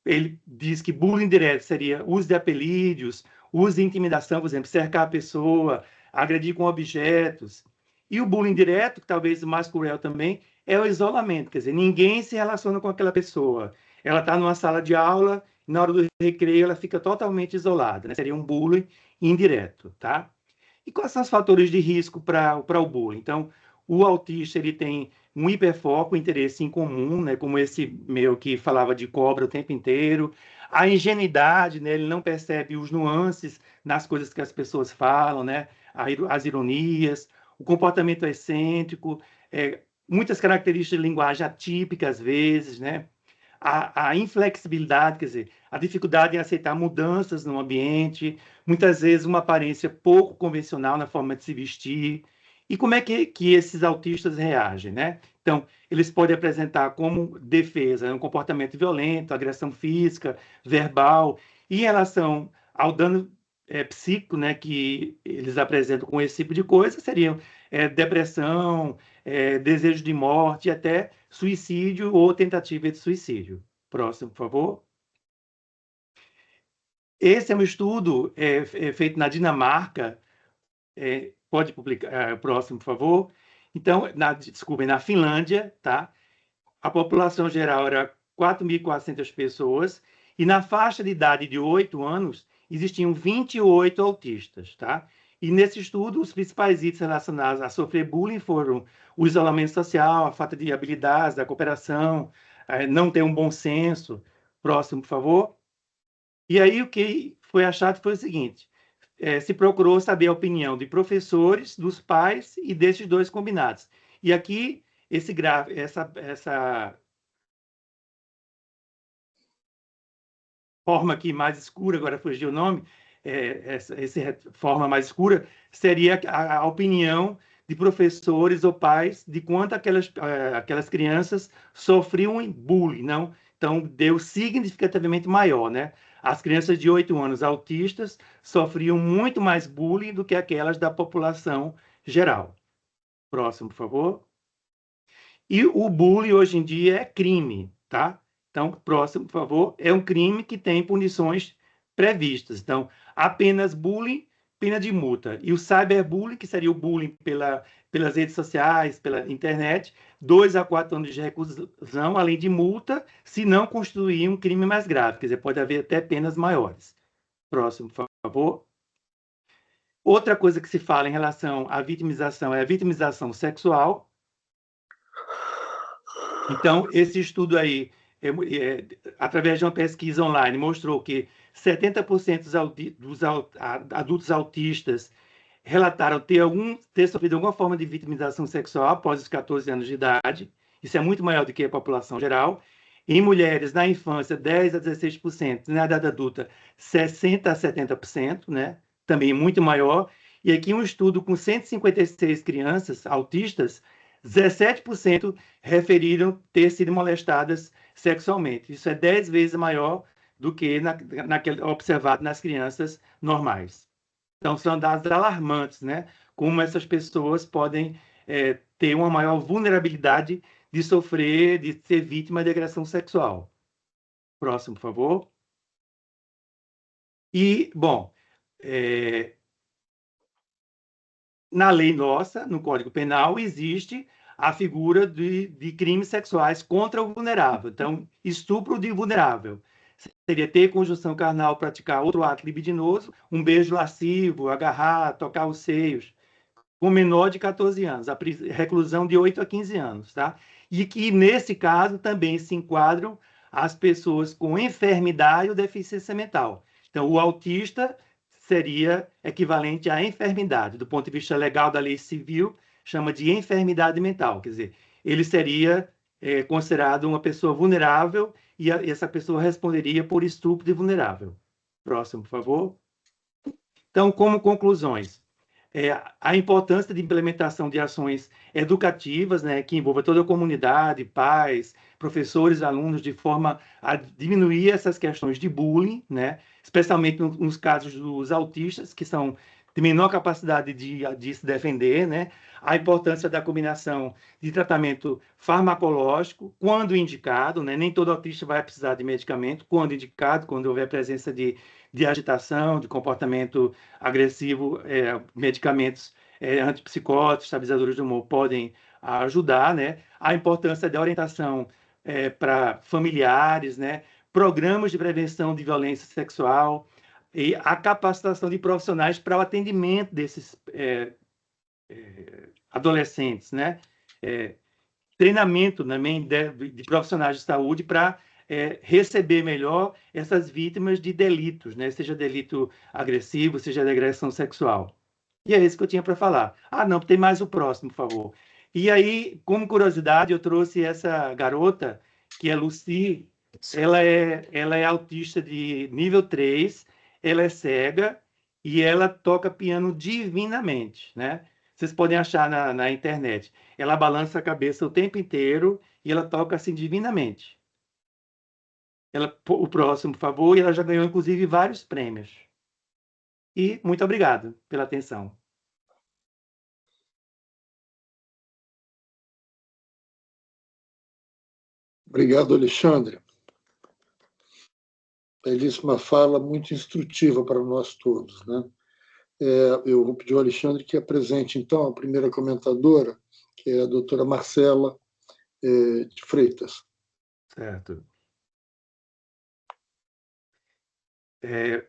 ele diz que bullying direto seria uso de apelídeos, uso de intimidação, por exemplo, cercar a pessoa, agredir com objetos. E o bullying direto, que talvez o mais cruel também, é o isolamento. Quer dizer, ninguém se relaciona com aquela pessoa. Ela está numa sala de aula, na hora do recreio ela fica totalmente isolada, né? Seria um bullying indireto, tá? E quais são os fatores de risco para o bullying? Então, o autista ele tem um hiperfoco, um interesse em comum, né? Como esse meu que falava de cobra o tempo inteiro. A ingenuidade, né? Ele não percebe os nuances nas coisas que as pessoas falam, né? As ironias, o comportamento excêntrico, muitas características de linguagem atípica às vezes, né? A inflexibilidade, quer dizer, a dificuldade em aceitar mudanças no ambiente, muitas vezes uma aparência pouco convencional na forma de se vestir. E como é que esses autistas reagem, né? Então, eles podem apresentar como defesa um comportamento violento, agressão física, verbal, e em relação ao dano psíquico, né, que eles apresentam com esse tipo de coisa, seriam depressão, desejo de morte, até suicídio ou tentativa de suicídio. Próximo, por favor. Esse é um estudo feito na Dinamarca. Pode publicar, próximo, por favor. Então, desculpem, na Finlândia, tá? A população geral era 4.400 pessoas, e na faixa de idade de 8 anos, existiam 28 autistas, tá? E nesse estudo, os principais itens relacionados a sofrer bullying foram o isolamento social, a falta de habilidades, da cooperação, não ter um bom senso. Próximo, por favor. E aí, o que foi achado foi o seguinte: se procurou saber a opinião de professores, dos pais e desses dois combinados. E aqui, essa forma aqui mais escura, agora fugiu o nome, essa forma mais escura, seria a opinião de professores ou pais de quanto aquelas crianças sofriam bullying, não? Então, deu significativamente maior, né? As crianças de 8 anos autistas sofriam muito mais bullying do que aquelas da população geral. Próximo, por favor. E o bullying, hoje em dia, é crime, tá? Então, próximo, por favor. É um crime que tem punições previstas. Então, apenas bullying, pena de multa. E o cyberbullying, que seria o bullying pelas redes sociais, pela internet, 2 a 4 anos de reclusão, além de multa, se não constituir um crime mais grave. Quer dizer, pode haver até penas maiores. Próximo, por favor. Outra coisa que se fala em relação à vitimização é a vitimização sexual. Então, esse estudo aí, através de uma pesquisa online, mostrou que 70% dos adultos autistas relataram ter sofrido alguma forma de vitimização sexual após os 14 anos de idade. Isso é muito maior do que a população geral. Em mulheres, na infância, 10% a 16%. Na idade adulta, 60% a 70%, né? Também muito maior. E aqui um estudo com 156 crianças autistas, 17% referiram ter sido molestadas sexualmente. Isso é 10 vezes maior do que naquele observado nas crianças normais. Então, são dados alarmantes, né? Como essas pessoas podem ter uma maior vulnerabilidade de sofrer, de ser vítima de agressão sexual. Próximo, por favor. E, bom, na lei nossa, no Código Penal, existe a figura de crimes sexuais contra o vulnerável. Então, estupro de vulnerável seria ter conjunção carnal, praticar outro ato libidinoso, um beijo lascivo, agarrar, tocar os seios, com menor de 14 anos, a reclusão de 8 a 15 anos, tá? E que, nesse caso, também se enquadram as pessoas com enfermidade ou deficiência mental. Então, o autista seria equivalente à enfermidade. Do ponto de vista legal da lei civil, chama de enfermidade mental. Quer dizer, ele seria considerado uma pessoa vulnerável e essa pessoa responderia por estupro de vulnerável. Próximo, por favor. Então, como conclusões, a importância de implementação de ações educativas, né, que envolva toda a comunidade, pais, professores, alunos, de forma a diminuir essas questões de bullying, né, especialmente nos casos dos autistas, que são de menor capacidade de se defender, né, a importância da combinação de tratamento farmacológico, quando indicado, né, nem todo autista vai precisar de medicamento, quando indicado, quando houver presença de agitação, de comportamento agressivo, medicamentos antipsicóticos, estabilizadores do humor podem ajudar, né? A importância da orientação para familiares, né? Programas de prevenção de violência sexual e a capacitação de profissionais para o atendimento desses adolescentes, né? Treinamento também de profissionais de saúde para receber melhor essas vítimas de delitos, né? Seja delito agressivo, seja de agressão sexual. E é isso que eu tinha para falar. Ah, não, tem mais o próximo, por favor. E aí, como curiosidade, eu trouxe essa garota, que é Lucy. Ela é autista de nível 3, ela é cega e ela toca piano divinamente, né? Vocês podem achar na internet. Ela balança a cabeça o tempo inteiro e ela toca assim divinamente. O próximo, por favor, e ela já ganhou, inclusive, vários prêmios. E muito obrigado pela atenção. Obrigado, Alexandre. Belíssima fala, muito instrutiva para nós todos, né? Eu vou pedir ao Alexandre que apresente, então, a primeira comentadora, que é a doutora Marcela de Freitas. Certo.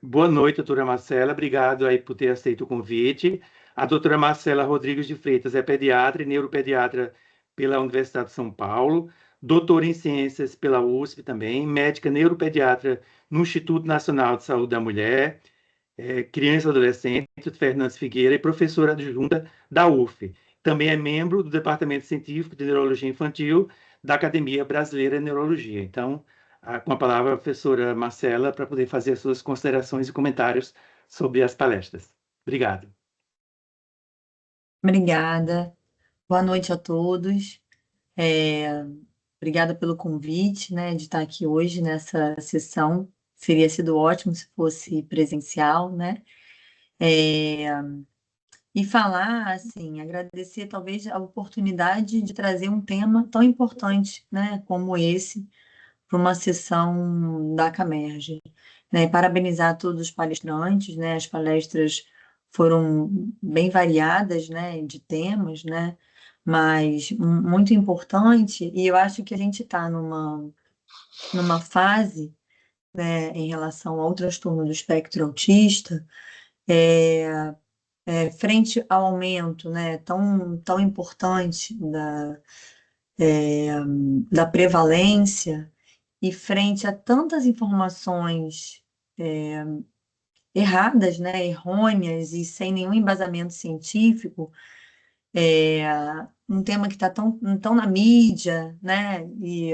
Boa noite, doutora Marcela. Obrigado aí por ter aceito o convite. A doutora Marcela Rodrigues de Freitas é pediatra e neuropediatra pela Universidade de São Paulo, doutora em ciências pela USP também, médica neuropediatra no Instituto Nacional de Saúde da Mulher, criança e adolescente, Fernandes Figueira, e professora adjunta da UF. Também é membro do Departamento Científico de Neurologia Infantil da Academia Brasileira de Neurologia. Então, com a palavra a professora Marcela para poder fazer as suas considerações e comentários sobre as palestras. Obrigado. Obrigada. Boa noite a todos. Obrigada pelo convite, né, de estar aqui hoje nessa sessão. Seria sido ótimo se fosse presencial, né? E falar, assim, agradecer talvez a oportunidade de trazer um tema tão importante, né, como esse, para uma sessão da Camerge, né? Parabenizar todos os palestrantes, né? As palestras foram bem variadas, né, de temas, né? Mas muito importante, e eu acho que a gente está numa fase, né, em relação ao transtorno do espectro autista, frente ao aumento, né, tão importante da prevalência e frente a tantas informações erradas, né, errôneas e sem nenhum embasamento científico, um tema que está tão na mídia, né, e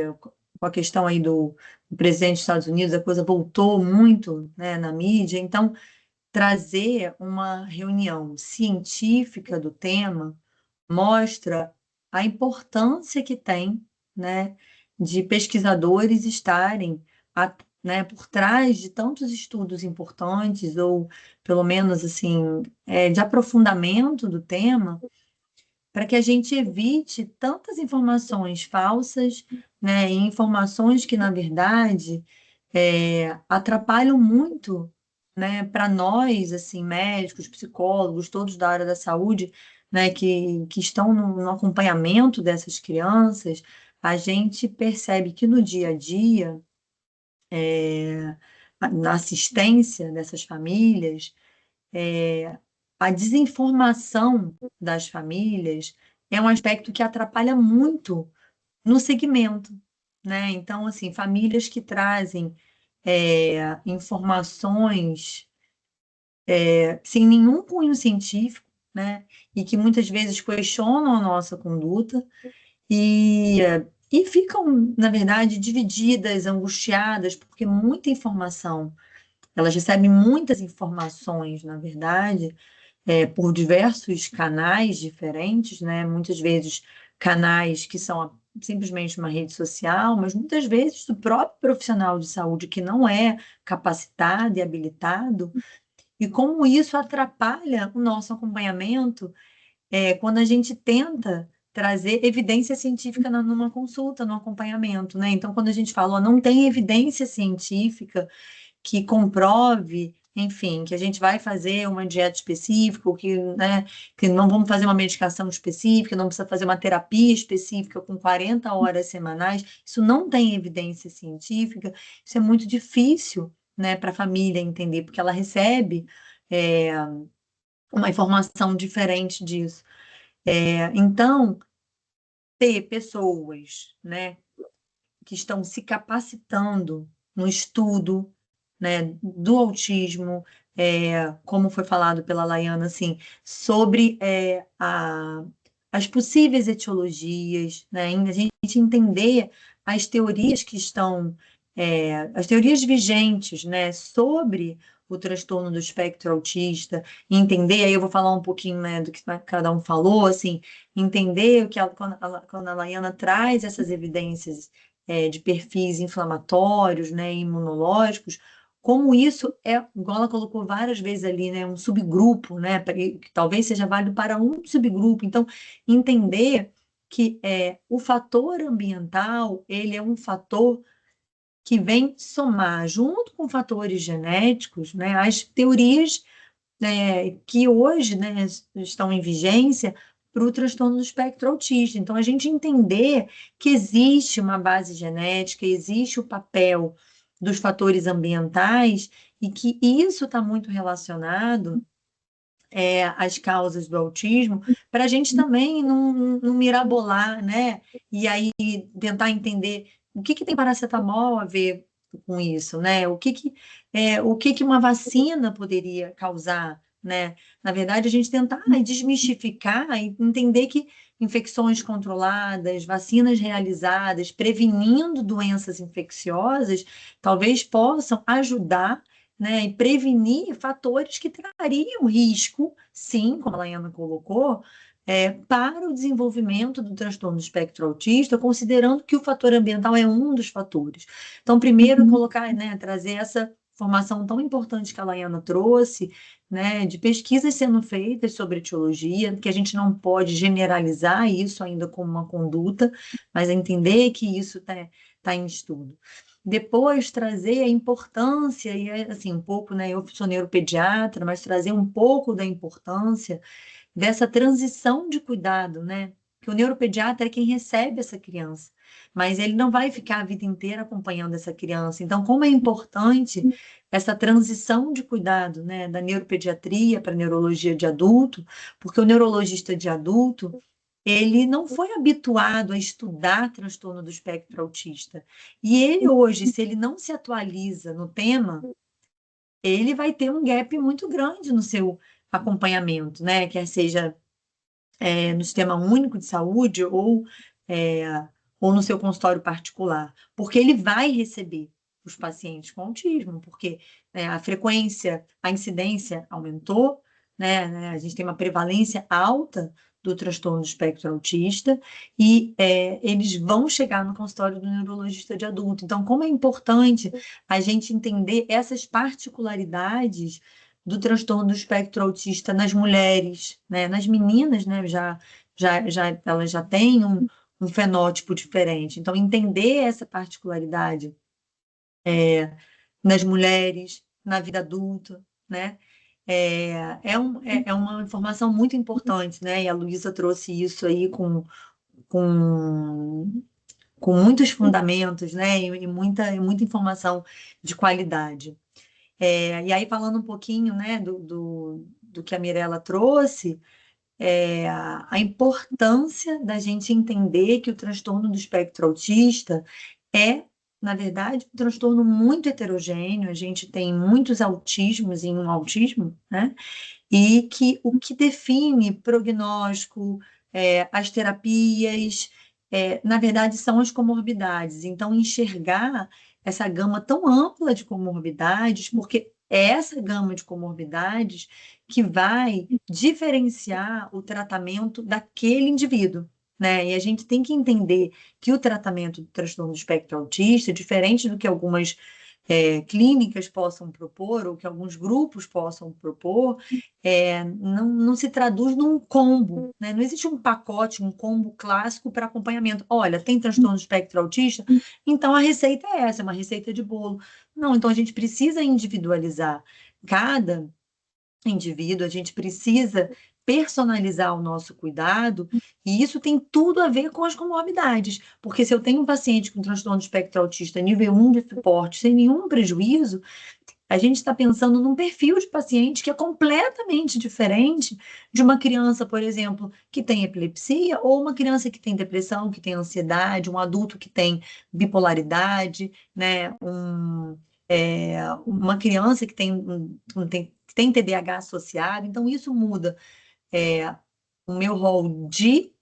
com a questão aí do presidente dos Estados Unidos, a coisa voltou muito, né, na mídia. Então, trazer uma reunião científica do tema mostra a importância que tem, né, de pesquisadores estarem né, por trás de tantos estudos importantes, ou pelo menos assim, de aprofundamento do tema, para que a gente evite tantas informações falsas, né, e informações que, na verdade, atrapalham muito, né, para nós, assim, médicos, psicólogos, todos da área da saúde, né, que estão no acompanhamento dessas crianças, a gente percebe que no dia a dia, na assistência dessas famílias, a desinformação das famílias é um aspecto que atrapalha muito no segmento, né? Então, assim, famílias que trazem informações sem nenhum cunho científico, né? E que muitas vezes questionam a nossa conduta e, e ficam, na verdade, divididas, angustiadas, porque muita informação, elas recebem muitas informações, na verdade, por diversos canais diferentes, né? Muitas vezes canais que são simplesmente uma rede social, mas muitas vezes do próprio profissional de saúde que não é capacitado e habilitado, e como isso atrapalha o nosso acompanhamento quando a gente tenta trazer evidência científica numa consulta, no acompanhamento, né? Então, quando a gente fala, ó, não tem evidência científica que comprove, enfim, que a gente vai fazer uma dieta específica, ou que, né, que não vamos fazer uma medicação específica, não precisa fazer uma terapia específica com 40 horas semanais, isso não tem evidência científica, isso é muito difícil, né, para a família entender, porque ela recebe uma informação diferente disso. Então, ter pessoas, né, que estão se capacitando no estudo, né, do autismo, como foi falado pela Laiana, assim, sobre as possíveis etiologias, né, a gente entender as teorias que estão, as teorias vigentes, né, sobre o transtorno do espectro autista, entender, aí eu vou falar um pouquinho, né, do que cada um falou, assim, entender o que quando a Laiana traz essas evidências de perfis inflamatórios, né, imunológicos, como isso igual ela colocou várias vezes ali, né, um subgrupo, né, que talvez seja válido para um subgrupo. Então, entender que o fator ambiental, ele é um fator que vem somar, junto com fatores genéticos, né, as teorias que hoje, né, estão em vigência para o transtorno do espectro autista. Então, a gente entender que existe uma base genética, existe o papel dos fatores ambientais e que isso está muito relacionado às causas do autismo, para a gente também não mirabolar, né? E aí tentar entender o que tem paracetamol a ver com isso, né? O que uma vacina poderia causar, né? Na verdade, a gente tentar desmistificar e entender que infecções controladas, vacinas realizadas, prevenindo doenças infecciosas, talvez possam ajudar, né, e prevenir fatores que trariam risco, sim, como a Laiana colocou, para o desenvolvimento do transtorno do espectro autista, considerando que o fator ambiental é um dos fatores. Então, primeiro, colocar, né, trazer essa informação tão importante que a Laiana trouxe, né, de pesquisas sendo feitas sobre etiologia, que a gente não pode generalizar isso ainda como uma conduta, mas entender que isso está em estudo. Depois, trazer a importância, e assim, um pouco, né, eu sou neuropediatra, mas trazer um pouco da importância dessa transição de cuidado, né? Que o neuropediatra é quem recebe essa criança, mas ele não vai ficar a vida inteira acompanhando essa criança. Então, como é importante essa transição de cuidado, né, da neuropediatria para a neurologia de adulto, porque o neurologista de adulto, ele não foi habituado a estudar transtorno do espectro autista. E ele hoje, se ele não se atualiza no tema, ele vai ter um gap muito grande no seu acompanhamento, né? Quer seja no Sistema Único de Saúde ou no seu consultório particular, porque ele vai receber os pacientes com autismo, porque a frequência, a incidência aumentou, né? A gente tem uma prevalência alta do transtorno do espectro autista e eles vão chegar no consultório do neurologista de adulto. Então, como é importante a gente entender essas particularidades do transtorno do espectro autista nas mulheres, né? Nas meninas, né? Já elas já têm um fenótipo diferente. Então, entender essa particularidade nas mulheres, na vida adulta, né? É uma informação muito importante, né? E a Luísa trouxe isso aí com, com muitos fundamentos, né? E muita informação de qualidade. E aí, falando um pouquinho, né, do que a Mirella trouxe, a importância da gente entender que o transtorno do espectro autista é, na verdade, um transtorno muito heterogêneo, a gente tem muitos autismos em um autismo, né? E que o que define prognóstico, as terapias, na verdade, são as comorbidades. Então, enxergar essa gama tão ampla de comorbidades, porque é essa gama de comorbidades que vai diferenciar o tratamento daquele indivíduo, né? E a gente tem que entender que o tratamento do transtorno do espectro autista, diferente do que algumas clínicas possam propor, ou que alguns grupos possam propor, não se traduz num combo, né? Não existe um pacote, um combo clássico para acompanhamento. Olha, tem transtorno do espectro autista? Então a receita é essa, é uma receita de bolo. Não, então a gente precisa individualizar cada indivíduo, a gente precisa personalizar o nosso cuidado, e isso tem tudo a ver com as comorbidades, porque se eu tenho um paciente com transtorno de espectro autista nível 1 de suporte, sem nenhum prejuízo, a gente está pensando num perfil de paciente que é completamente diferente de uma criança, por exemplo, que tem epilepsia, ou uma criança que tem depressão, que tem ansiedade, um adulto que tem bipolaridade, né? Uma criança que tem TDAH associado. Então, isso muda o meu rol de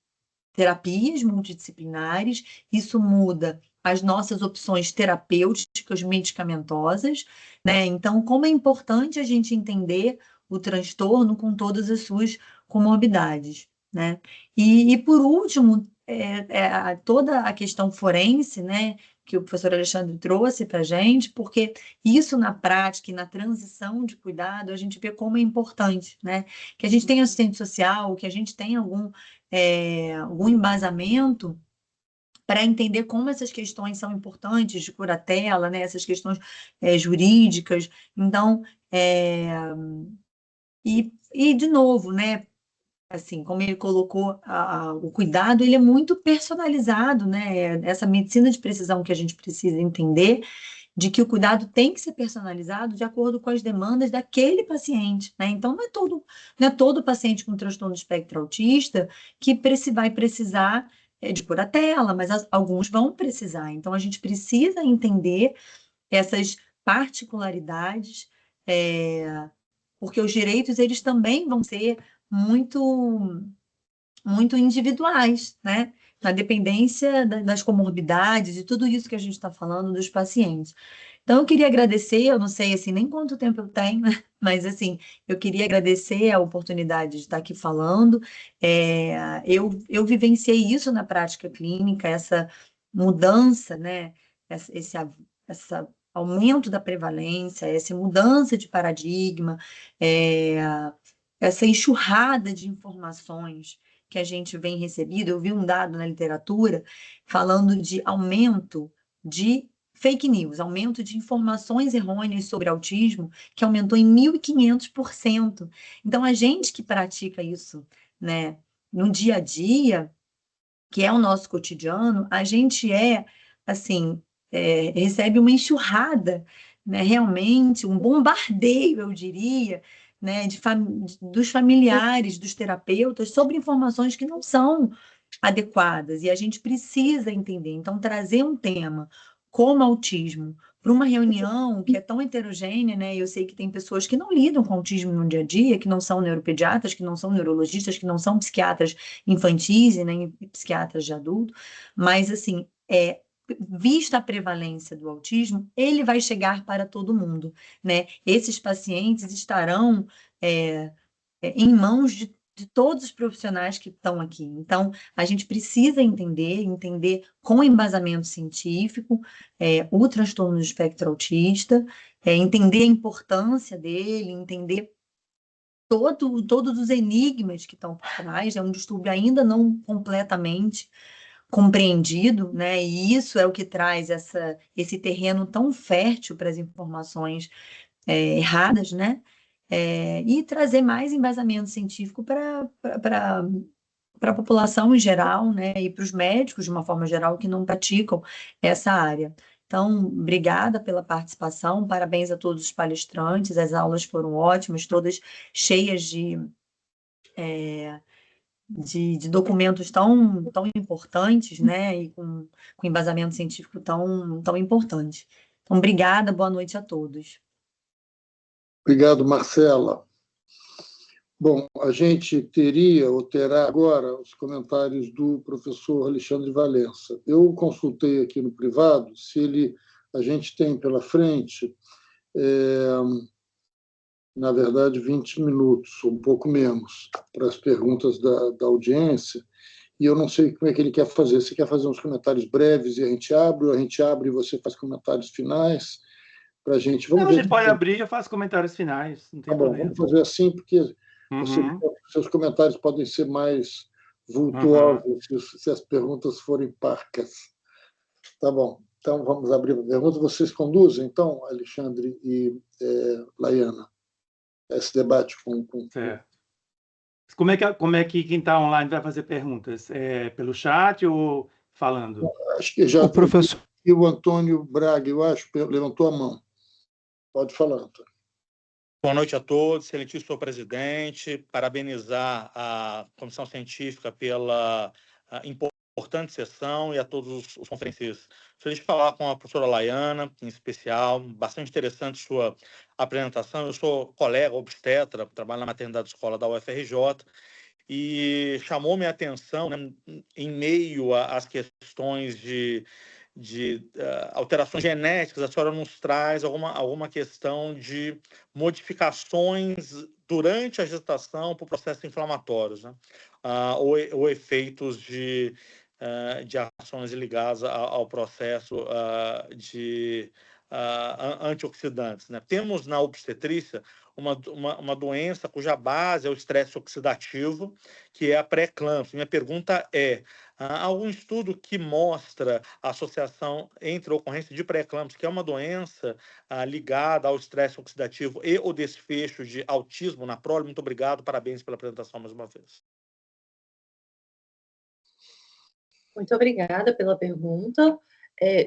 terapias multidisciplinares, isso muda as nossas opções terapêuticas medicamentosas, né? Então, como é importante a gente entender o transtorno com todas as suas comorbidades, né? E por último, toda a questão forense, né? Que o professor Alexandre trouxe para a gente, porque isso na prática e na transição de cuidado, a gente vê como é importante, né? Que a gente tenha assistente social, que a gente tenha algum embasamento para entender como essas questões são importantes de curatela, né? Essas questões jurídicas. Então, de novo, né? Assim, como ele colocou, o cuidado, ele é muito personalizado, né? Essa medicina de precisão que a gente precisa entender, de que o cuidado tem que ser personalizado de acordo com as demandas daquele paciente, né? Então, não é todo paciente com transtorno do espectro autista que vai precisar de curatela, mas alguns vão precisar. Então, a gente precisa entender essas particularidades, porque os direitos, eles também vão ser muito, muito individuais, né? Na dependência das comorbidades e tudo isso que a gente está falando dos pacientes. Então, eu queria agradecer, eu não sei assim, nem quanto tempo eu tenho, mas assim, eu queria agradecer a oportunidade de estar aqui falando. Eu vivenciei isso na prática clínica, essa mudança, né? Esse aumento da prevalência, essa mudança de paradigma, essa enxurrada de informações que a gente vem recebendo. Eu vi um dado na literatura falando de aumento de fake news, aumento de informações errôneas sobre autismo, que aumentou em 1.500%. Então, a gente que pratica isso, né, no dia a dia, que é o nosso cotidiano, a gente assim, recebe uma enxurrada, né, realmente, um bombardeio, eu diria, né, dos familiares, dos terapeutas, sobre informações que não são adequadas, e a gente precisa entender. Então, trazer um tema como autismo para uma reunião que é tão heterogênea, né? Eu sei que tem pessoas que não lidam com autismo no dia a dia, que não são neuropediatras, que não são neurologistas, que não são psiquiatras infantis e nem psiquiatras de adulto, mas, assim, vista a prevalência do autismo, ele vai chegar para todo mundo, né? Esses pacientes estarão em mãos de todos os profissionais que estão aqui. Então, a gente precisa entender com embasamento científico o transtorno do espectro autista, entender a importância dele, entender todos os enigmas que estão por trás, é um distúrbio ainda não completamente compreendido, né? E isso é o que traz esse terreno tão fértil para as informações erradas, né? E trazer mais embasamento científico para a população em geral, né? E para os médicos, de uma forma geral, que não praticam essa área. Então, obrigada pela participação, parabéns a todos os palestrantes, as aulas foram ótimas, todas cheias de documentos tão importantes, né? E com embasamento científico tão importante. Então, obrigada, boa noite a todos. Obrigado, Marcela. Bom, a gente teria ou terá agora os comentários do professor Alexandre Valença. Eu consultei aqui no privado se a gente tem pela frente, na verdade, 20 minutos, ou um pouco menos, para as perguntas da audiência, e eu não sei como é que ele quer fazer. Se quer fazer uns comentários breves e a gente abre, ou a gente abre e você faz comentários finais para a gente. Não, a gente pode abrir e eu faço comentários finais, não tem problema. Vamos fazer assim, porque seus comentários podem ser mais vultuosos se as perguntas forem parcas. Tá bom. Então, vamos abrir a pergunta. Vocês conduzem, então, Alexandre e Laiana, esse debate com... Certo. Como é que quem está online vai fazer perguntas? Pelo chat ou falando? Acho que já... O professor... E o Antônio Braga, eu acho, levantou a mão. Pode falar, Antônio. Boa noite a todos, excelentíssimo presidente, parabenizar a Comissão Científica pela importante sessão e a todos os conferencistas. Feliz de falar com a professora Laiana, em especial, bastante interessante sua apresentação. Eu sou colega obstetra, trabalho na maternidade escola da UFRJ, e chamou minha atenção, né, em meio às questões de alterações genéticas, a senhora nos traz alguma questão de modificações durante a gestação por processos inflamatórios, né? Ou efeitos de ações ligadas ao processo de antioxidantes, né? Temos na obstetrícia uma doença cuja base é o estresse oxidativo, que é a pré-eclâmpsia. Minha pergunta é: há algum estudo que mostra a associação entre a ocorrência de pré-eclâmpsia, que é uma doença ligada ao estresse oxidativo, e o desfecho de autismo na prole? Muito obrigado, parabéns pela apresentação mais uma vez. Muito obrigada pela pergunta.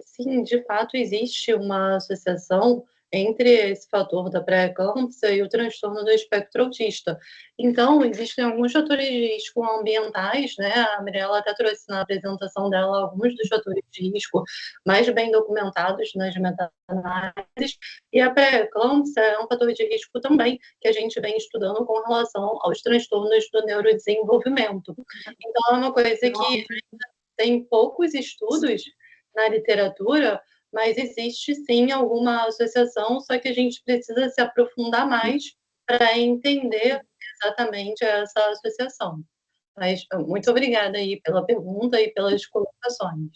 Sim, de fato, existe uma associação entre esse fator da pré-eclâmpsia e o transtorno do espectro autista. Então, existem alguns fatores de risco ambientais, né? A Mirella até trouxe na apresentação dela alguns dos fatores de risco mais bem documentados nas meta-análises, e a pré-eclâmpsia é um fator de risco também que a gente vem estudando com relação aos transtornos do neurodesenvolvimento. Então, é uma coisa que tem poucos estudos na literatura, mas existe sim alguma associação, só que a gente precisa se aprofundar mais para entender exatamente essa associação. Mas muito obrigada aí pela pergunta e pelas colocações.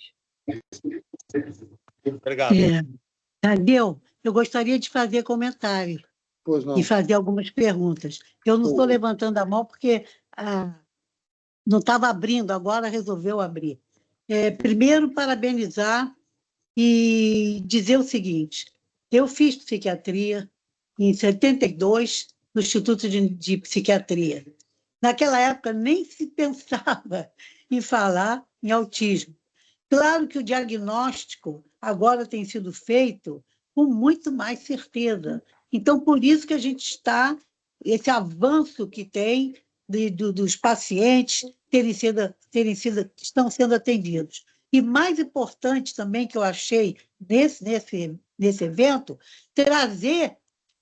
Obrigado. Tadeu, eu gostaria de fazer comentário e fazer algumas perguntas. Eu não estou levantando a mão porque não estava abrindo, agora resolveu abrir. Primeiro, parabenizar e dizer o seguinte: eu fiz psiquiatria em 72 no Instituto de Psiquiatria. Naquela época nem se pensava em falar em autismo. Claro que o diagnóstico agora tem sido feito com muito mais certeza. Então, por isso que a gente está, esse avanço que tem dos pacientes estão sendo atendidos. E mais importante também que eu achei nesse evento, trazer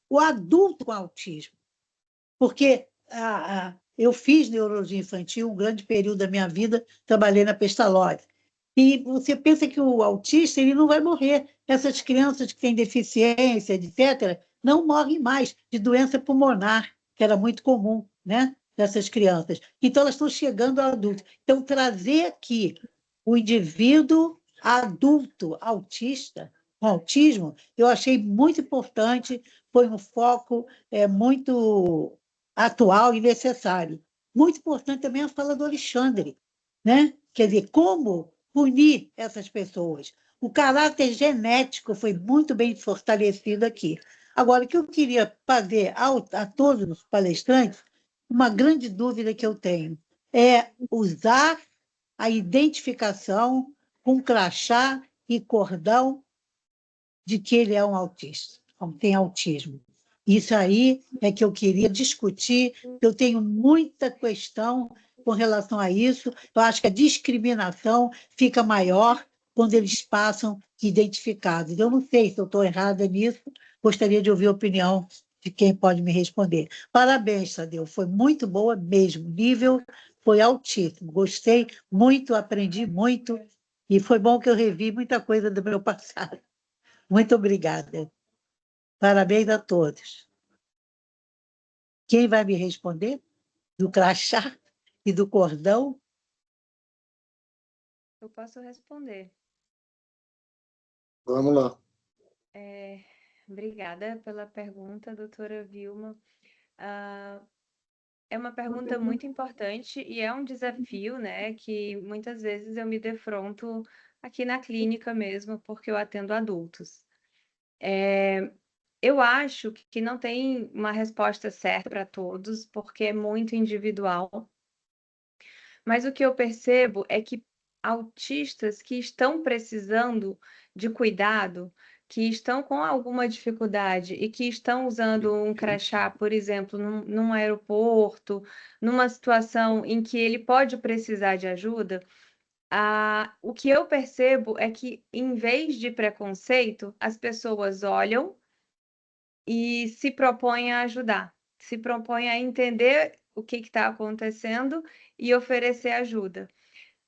o adulto com autismo. Porque eu fiz neurologia infantil um grande período da minha vida, trabalhei na Pestalozzi. E você pensa que o autista ele não vai morrer. Essas crianças que têm deficiência, etc., não morrem mais de doença pulmonar, que era muito comum, né, dessas crianças. Então, elas estão chegando ao adulto. Então, trazer aqui o indivíduo adulto autista, com autismo, eu achei muito importante, foi um foco muito atual e necessário. Muito importante também a fala do Alexandre, né? Quer dizer, como punir essas pessoas. O caráter genético foi muito bem fortalecido aqui. Agora, o que eu queria fazer a todos os palestrantes, uma grande dúvida que eu tenho é usar a identificação com crachá e cordão de que ele é um autista, tem autismo. Isso aí é que eu queria discutir, eu tenho muita questão com relação a isso, eu acho que a discriminação fica maior quando eles passam identificados. Eu não sei se eu estou errada nisso, gostaria de ouvir a opinião de quem pode me responder. Parabéns, Tadeu, foi muito boa mesmo, o nível foi altíssimo, gostei muito, aprendi muito, e foi bom que eu revi muita coisa do meu passado. Muito obrigada. Parabéns a todos. Quem vai me responder? Do crachá e do cordão? Eu posso responder. Vamos lá. Obrigada pela pergunta, doutora Vilma. É uma pergunta muito importante e é um desafio, né, que muitas vezes eu me defronto aqui na clínica mesmo, porque eu atendo adultos. Eu acho que não tem uma resposta certa para todos, porque é muito individual. Mas o que eu percebo é que autistas que estão precisando de cuidado, que estão com alguma dificuldade e que estão usando um crachá, por exemplo, num aeroporto, numa situação em que ele pode precisar de ajuda, o que eu percebo é que, em vez de preconceito, as pessoas olham e se propõem a ajudar, se propõem a entender o que está acontecendo e oferecer ajuda.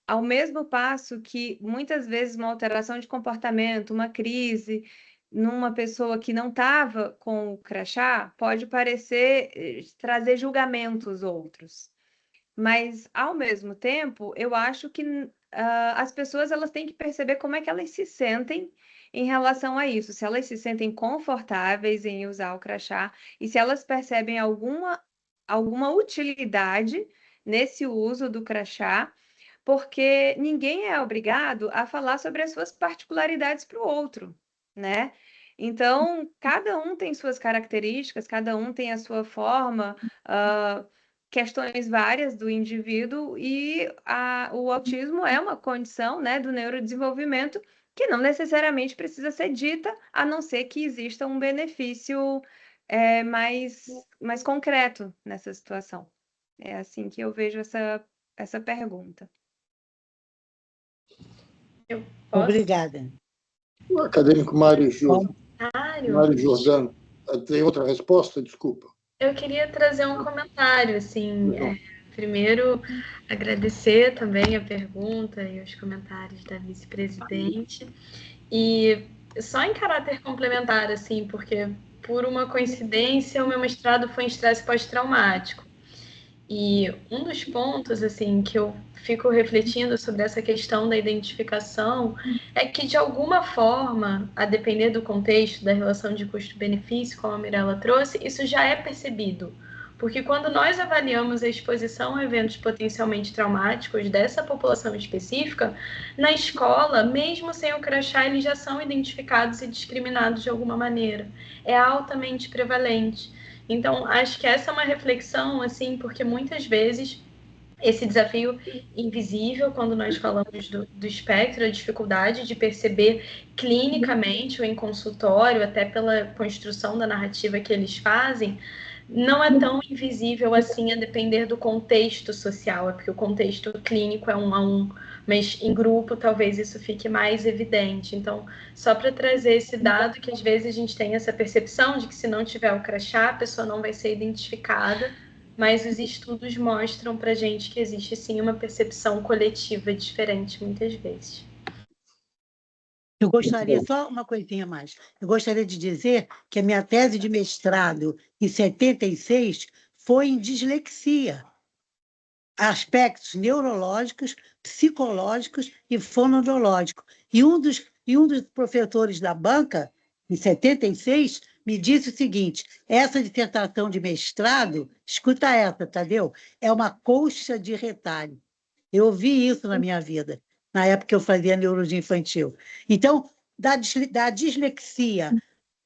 Ao mesmo passo que, muitas vezes, uma alteração de comportamento, uma crise, numa pessoa que não estava com o crachá, pode trazer julgamentos outros. Mas, ao mesmo tempo, eu acho que as pessoas elas têm que perceber como é que elas se sentem em relação a isso, se elas se sentem confortáveis em usar o crachá e se elas percebem alguma utilidade nesse uso do crachá, porque ninguém é obrigado a falar sobre as suas particularidades para o outro, né? Então, cada um tem suas características, cada um tem a sua forma, questões várias do indivíduo, e o autismo é uma condição, né, do neurodesenvolvimento que não necessariamente precisa ser dita, a não ser que exista um benefício mais concreto nessa situação. É assim que eu vejo essa pergunta. Eu posso? Obrigada. O acadêmico Mário Giordano. Tem outra resposta? Desculpa. Eu queria trazer um comentário, assim, primeiro agradecer também a pergunta e os comentários da vice-presidente, e só em caráter complementar, assim, porque por uma coincidência o meu mestrado foi em estresse pós-traumático. E um dos pontos, assim, que eu fico refletindo sobre essa questão da identificação é que, de alguma forma, a depender do contexto, da relação de custo-benefício, como a Mirella trouxe, isso já é percebido. Porque quando nós avaliamos a exposição a eventos potencialmente traumáticos dessa população específica, na escola, mesmo sem o crachá, eles já são identificados e discriminados de alguma maneira. É altamente prevalente. Então, acho que essa é uma reflexão, assim, porque muitas vezes esse desafio invisível, quando nós falamos do espectro, a dificuldade de perceber clinicamente ou em consultório, até pela construção da narrativa que eles fazem, não é tão invisível assim a depender do contexto social, é porque o contexto clínico é 1 a 1, mas em grupo talvez isso fique mais evidente. Então, só para trazer esse dado, que às vezes a gente tem essa percepção de que se não tiver o crachá, a pessoa não vai ser identificada, mas os estudos mostram para a gente que existe sim uma percepção coletiva diferente muitas vezes. Eu gostaria, só uma coisinha mais, eu gostaria de dizer que a minha tese de mestrado, em 76, foi em dislexia, aspectos neurológicos, psicológicos e fonoaudiológicos. E um dos professores da banca, em 76, me disse o seguinte: essa dissertação de mestrado, escuta essa, Tadeu, é uma colcha de retalho. Eu ouvi isso na minha vida, na época que eu fazia neurologia infantil. Então, da dislexia,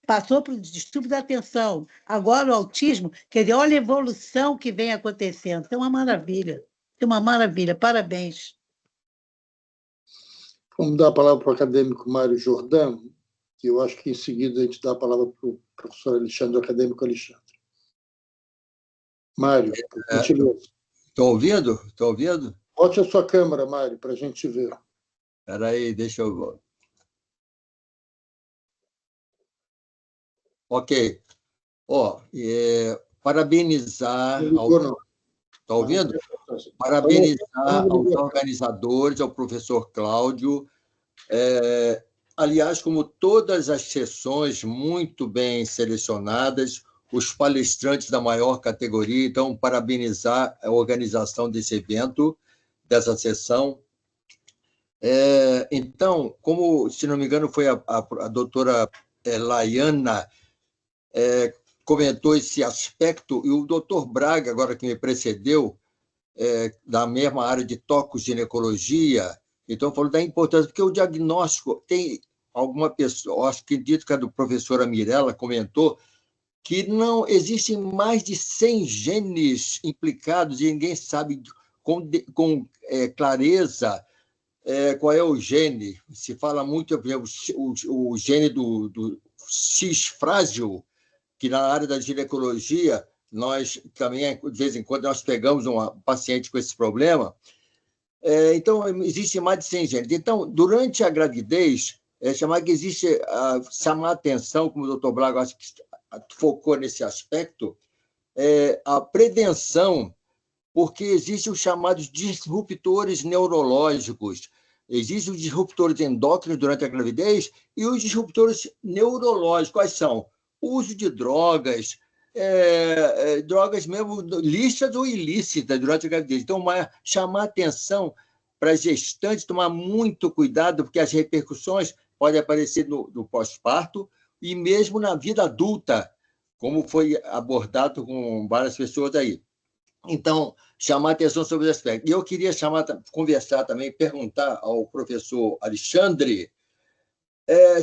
passou para o distúrbio da atenção, agora o autismo, quer dizer, olha a evolução que vem acontecendo. É uma maravilha, é uma maravilha, parabéns. Vamos dar a palavra para o acadêmico Mário Giordano, que eu acho que em seguida a gente dá a palavra para o professor Alexandre, o acadêmico Alexandre. Mário, por gentileza. Estão ouvindo? Estão ouvindo? Bote a sua câmera, Mário, para a gente ver. Espera aí, deixa eu... Ok. Parabenizar... Está ouvindo? Parabenizar aos organizadores, ao professor Cláudio. Aliás, como todas as sessões muito bem selecionadas, os palestrantes da maior categoria, então, parabenizar a organização desse evento, dessa sessão. Então, como, se não me engano, foi a doutora Laiana comentou esse aspecto, e o doutor Braga, agora que me precedeu, da mesma área de tocoginecologia, então falou da importância, porque o diagnóstico tem alguma pessoa, acho que acredito que a do professora Mirella comentou, que não existem mais de 100 genes implicados e ninguém sabe com clareza qual é o gene. Se fala muito, por exemplo, o gene do X frágil, que na área da ginecologia, nós também, de vez em quando, nós pegamos um paciente com esse problema. Então, existe mais de 100 genes. Então, durante a gravidez, chamar a atenção, como o doutor Braga acho que focou nesse aspecto, a prevenção, porque existem os chamados disruptores neurológicos. Existem os disruptores endócrinos durante a gravidez e os disruptores neurológicos. Quais são? O uso de drogas, drogas mesmo lícitas ou ilícitas durante a gravidez. Então, chamar atenção para as gestantes, tomar muito cuidado, porque as repercussões podem aparecer no pós-parto e mesmo na vida adulta, como foi abordado com várias pessoas aí. Então, chamar atenção sobre esse aspecto. E eu queria conversar também, perguntar ao professor Alexandre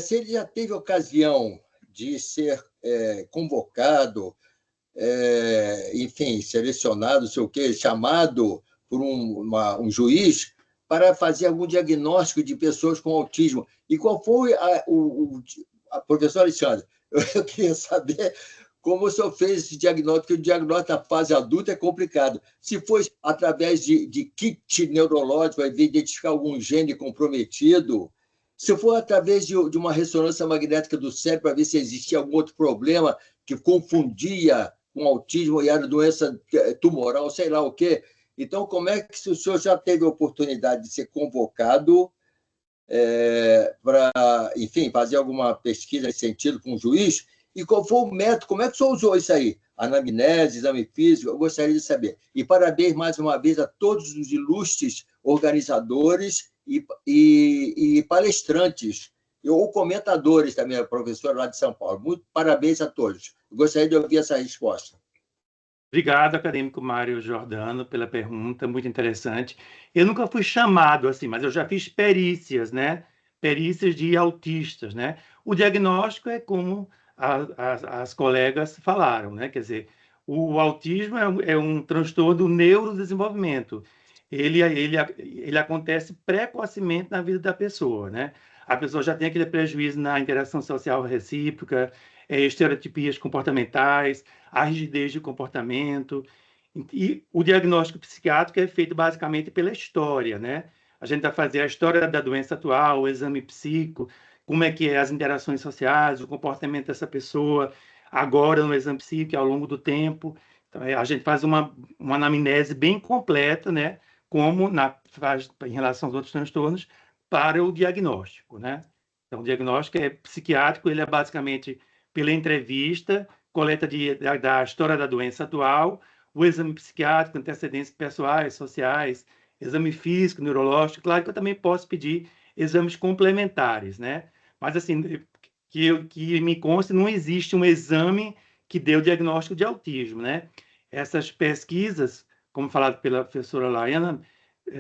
se ele já teve ocasião de ser convocado, enfim, selecionado, sei o quê, chamado por um juiz para fazer algum diagnóstico de pessoas com autismo. E qual foi professor Alexandre, eu queria saber como o senhor fez esse diagnóstico, porque o diagnóstico da fase adulta é complicado. Se foi através de kit neurológico, vai identificar algum gene comprometido, se for através de uma ressonância magnética do cérebro, para ver se existia algum outro problema que confundia com autismo e era doença tumoral, sei lá o quê. Então, como é que o senhor já teve a oportunidade de ser convocado para, enfim, fazer alguma pesquisa nesse sentido com o juiz? E qual foi o método? Como é que o senhor usou isso aí? Anamnese, exame físico? Eu gostaria de saber. E parabéns, mais uma vez, a todos os ilustres organizadores e palestrantes, ou comentadores também, a professora lá de São Paulo. Muito parabéns a todos. Eu gostaria de ouvir essa resposta. Obrigado, acadêmico Mário Giordano, pela pergunta, muito interessante. Eu nunca fui chamado assim, mas eu já fiz perícias, né? Perícias de autistas, né? O diagnóstico é como as colegas falaram, né? Quer dizer, o autismo é um transtorno do neurodesenvolvimento. Ele acontece precocemente na vida da pessoa, né? A pessoa já tem aquele prejuízo na interação social recíproca, estereotipias comportamentais, a rigidez de comportamento. E o diagnóstico psiquiátrico é feito basicamente pela história, né? A gente vai fazer a história da doença atual, o exame psíquico, como é que é as interações sociais, o comportamento dessa pessoa agora no exame psíquico ao longo do tempo. Então, a gente faz uma anamnese bem completa, né? Como em relação aos outros transtornos, para o diagnóstico, né? Então, o diagnóstico psiquiátrico, ele é basicamente pela entrevista, coleta da história da doença atual, o exame psiquiátrico, antecedentes pessoais, sociais, exame físico, neurológico. Claro que eu também posso pedir exames complementares, né? Mas, assim, que me consta, não existe um exame que dê o diagnóstico de autismo, né? Essas pesquisas, como falado pela professora Laiana,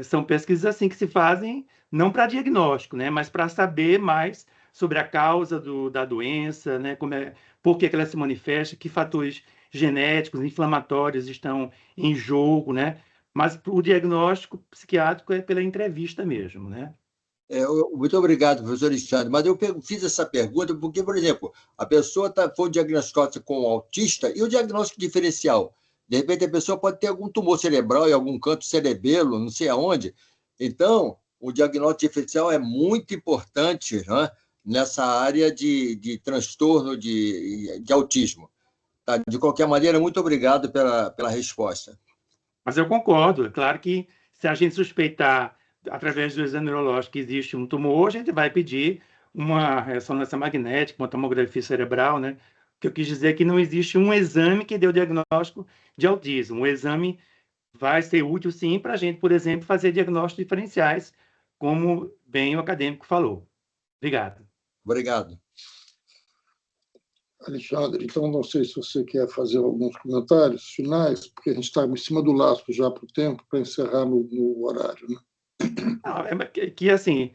são pesquisas assim que se fazem não para diagnóstico, né? Mas para saber mais sobre a causa da doença, né? Por que ela se manifesta, que fatores genéticos, inflamatórios estão em jogo, né? Mas o diagnóstico psiquiátrico é pela entrevista mesmo, né? Muito obrigado, professor Alexandre. Mas eu fiz essa pergunta porque, por exemplo, a pessoa foi diagnosticada com autista e o diagnóstico diferencial. De repente, a pessoa pode ter algum tumor cerebral em algum canto cerebelo, não sei aonde. Então, o diagnóstico diferencial é muito importante, né, nessa área de transtorno de autismo. Tá? De qualquer maneira, muito obrigado pela resposta. Mas eu concordo. É claro que se a gente suspeitar, através do exame neurológico, que existe um tumor, a gente vai pedir uma ressonância magnética, uma tomografia cerebral, né? O que eu quis dizer é que não existe um exame que dê o diagnóstico de autismo. O exame vai ser útil, sim, para a gente, por exemplo, fazer diagnósticos diferenciais, como bem o acadêmico falou. Obrigado. Obrigado. Alexandre, então não sei se você quer fazer alguns comentários finais, porque a gente está em cima do laço já para o tempo, para encerrar no horário, né? Não, assim,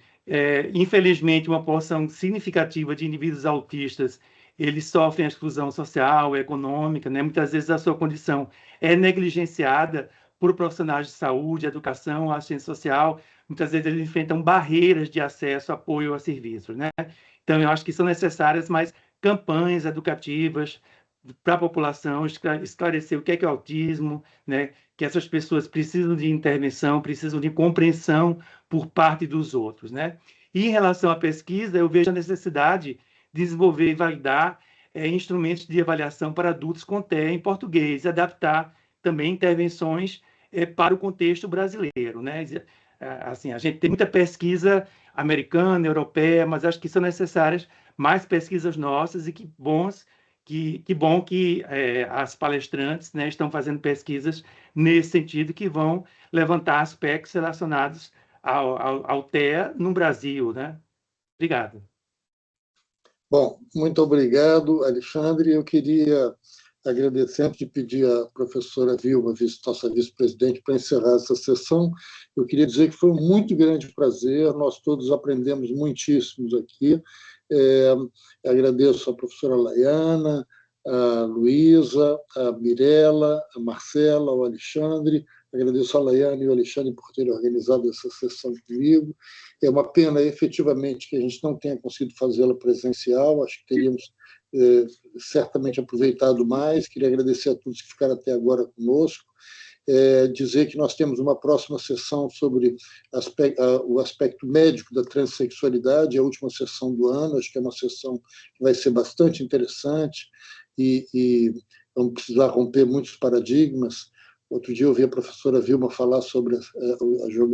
infelizmente, uma porção significativa de indivíduos autistas, eles sofrem a exclusão social, econômica, né? Muitas vezes a sua condição é negligenciada por profissionais de saúde, educação, assistência social. Muitas vezes eles enfrentam barreiras de acesso, apoio a serviços, né? Então, eu acho que são necessárias mais campanhas educativas para a população, esclarecer o que é o autismo, né? Que essas pessoas precisam de intervenção, precisam de compreensão por parte dos outros, né? E em relação à pesquisa, eu vejo a necessidade de desenvolver e validar instrumentos de avaliação para adultos com TEA em português, e adaptar também intervenções para o contexto brasileiro, né? Assim, a gente tem muita pesquisa americana, europeia, mas acho que são necessárias mais pesquisas nossas e que bom que as palestrantes, né, estão fazendo pesquisas nesse sentido que vão levantar aspectos relacionados ao TEA no Brasil, né? Obrigado. Bom, muito obrigado, Alexandre. Eu queria agradecer, antes de pedir à professora Vilma, nossa vice-presidente, para encerrar essa sessão, eu queria dizer que foi um muito grande prazer, nós todos aprendemos muitíssimos aqui. Agradeço à professora Laiana, a Luísa, a Mirella, a Marcela, ao Alexandre. Agradeço a Laiana e ao Alexandre por terem organizado essa sessão comigo. É uma pena, efetivamente, que a gente não tenha conseguido fazê-la presencial. Acho que teríamos certamente aproveitado mais. Queria agradecer a todos que ficaram até agora conosco. Dizer que nós temos uma próxima sessão sobre o aspecto médico da transexualidade, a última sessão do ano. Acho que é uma sessão que vai ser bastante interessante e vamos precisar romper muitos paradigmas. Outro dia eu ouvi a professora Vilma falar sobre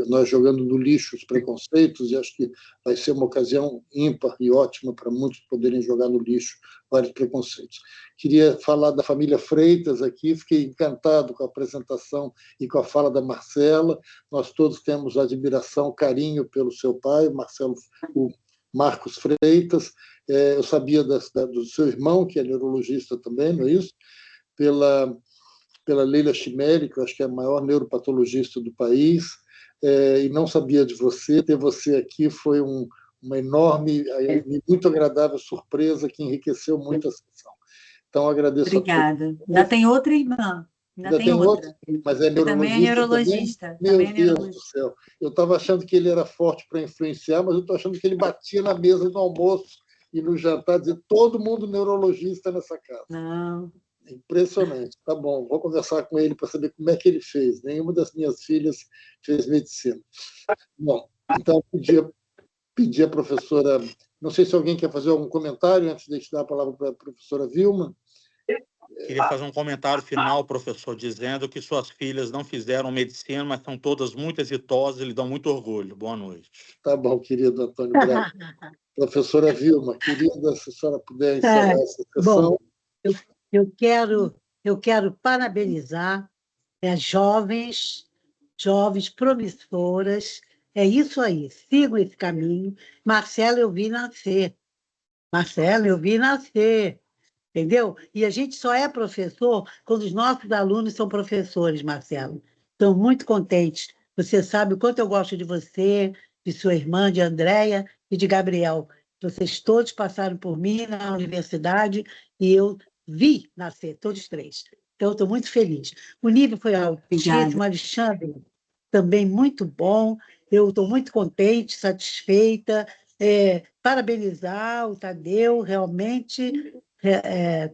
nós jogando no lixo os preconceitos, e acho que vai ser uma ocasião ímpar e ótima para muitos poderem jogar no lixo vários preconceitos. Queria falar da família Freitas aqui, fiquei encantado com a apresentação e com a fala da Marcela. Nós todos temos admiração, carinho pelo seu pai, o Marcos Freitas. Eu sabia do seu irmão, que é neurologista também, não é isso? Pela Leila Chimeri, que eu acho que é a maior neuropatologista do país, e não sabia de você. Ter você aqui foi uma enorme e muito agradável surpresa que enriqueceu muito a sessão. Então, agradeço Obrigada. Ainda tem outra irmã. Ainda tem outra. Mas é neurologista. Também é neurologista. Meu Deus do céu. Eu estava achando que ele era forte para influenciar, mas eu estou achando que ele batia na mesa do almoço e no jantar, dizia todo mundo neurologista nessa casa. Não. Impressionante. Tá bom, vou conversar com ele para saber como é que ele fez. Nenhuma das minhas filhas fez medicina. Bom, então pedir à professora... Não sei se alguém quer fazer algum comentário antes de dar a palavra para a professora Vilma. Queria fazer um comentário final, professor, dizendo que suas filhas não fizeram medicina, mas são todas muito exitosas e lhe dão muito orgulho. Boa noite. Tá bom, querido Antônio Braga. Professora Vilma, querida, se a senhora puder encerrar essa sessão. Bom, eu quero parabenizar as jovens promissoras. É isso aí, sigam esse caminho. Marcela, eu vi nascer. Marcelo, eu vi nascer, entendeu? E a gente só é professor quando os nossos alunos são professores, Marcelo. Estou muito contente. Você sabe o quanto eu gosto de você, de sua irmã, de Andréia e de Gabriel. Vocês todos passaram por mim na universidade e eu vi nascer, todos três. Então, estou muito feliz. O nível foi altíssimo, Alexandre, também muito bom. Eu estou muito contente, satisfeita. Parabenizar o Tadeu, realmente,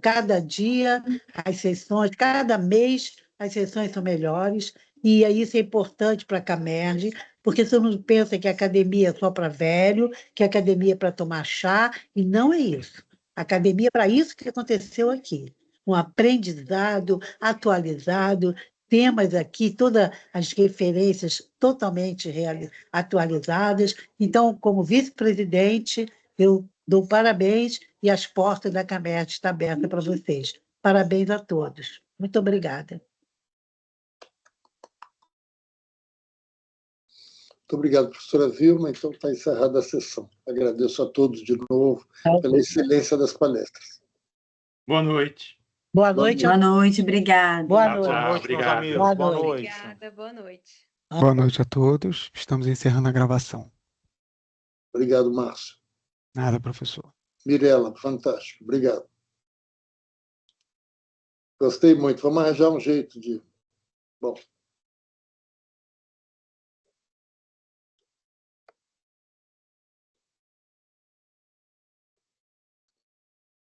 cada dia as sessões, cada mês as sessões são melhores, e isso é importante para a Camerge, porque você não pensa que a academia é só para velho, que a academia é para tomar chá, e não é isso. A academia é para isso que aconteceu aqui. Um aprendizado atualizado, temas aqui, todas as referências totalmente atualizadas. Então, como vice-presidente, eu dou parabéns e as portas da Camerge estão abertas para vocês. Parabéns a todos. Muito obrigada. Muito obrigado, professora Vilma. Então, está encerrada a sessão. Agradeço a todos de novo pela excelência das palestras. Boa noite. Boa noite. Boa noite, obrigada. Boa Tchau, noite. tchau, Meus obrigado. amigos. Boa Boa noite. noite. Obrigada, boa noite. Boa noite a todos. Estamos encerrando a gravação. Obrigado, Márcio. Nada, professor. Mirela, fantástico. Obrigado. Gostei muito. Vamos arranjar um jeito de... Bom,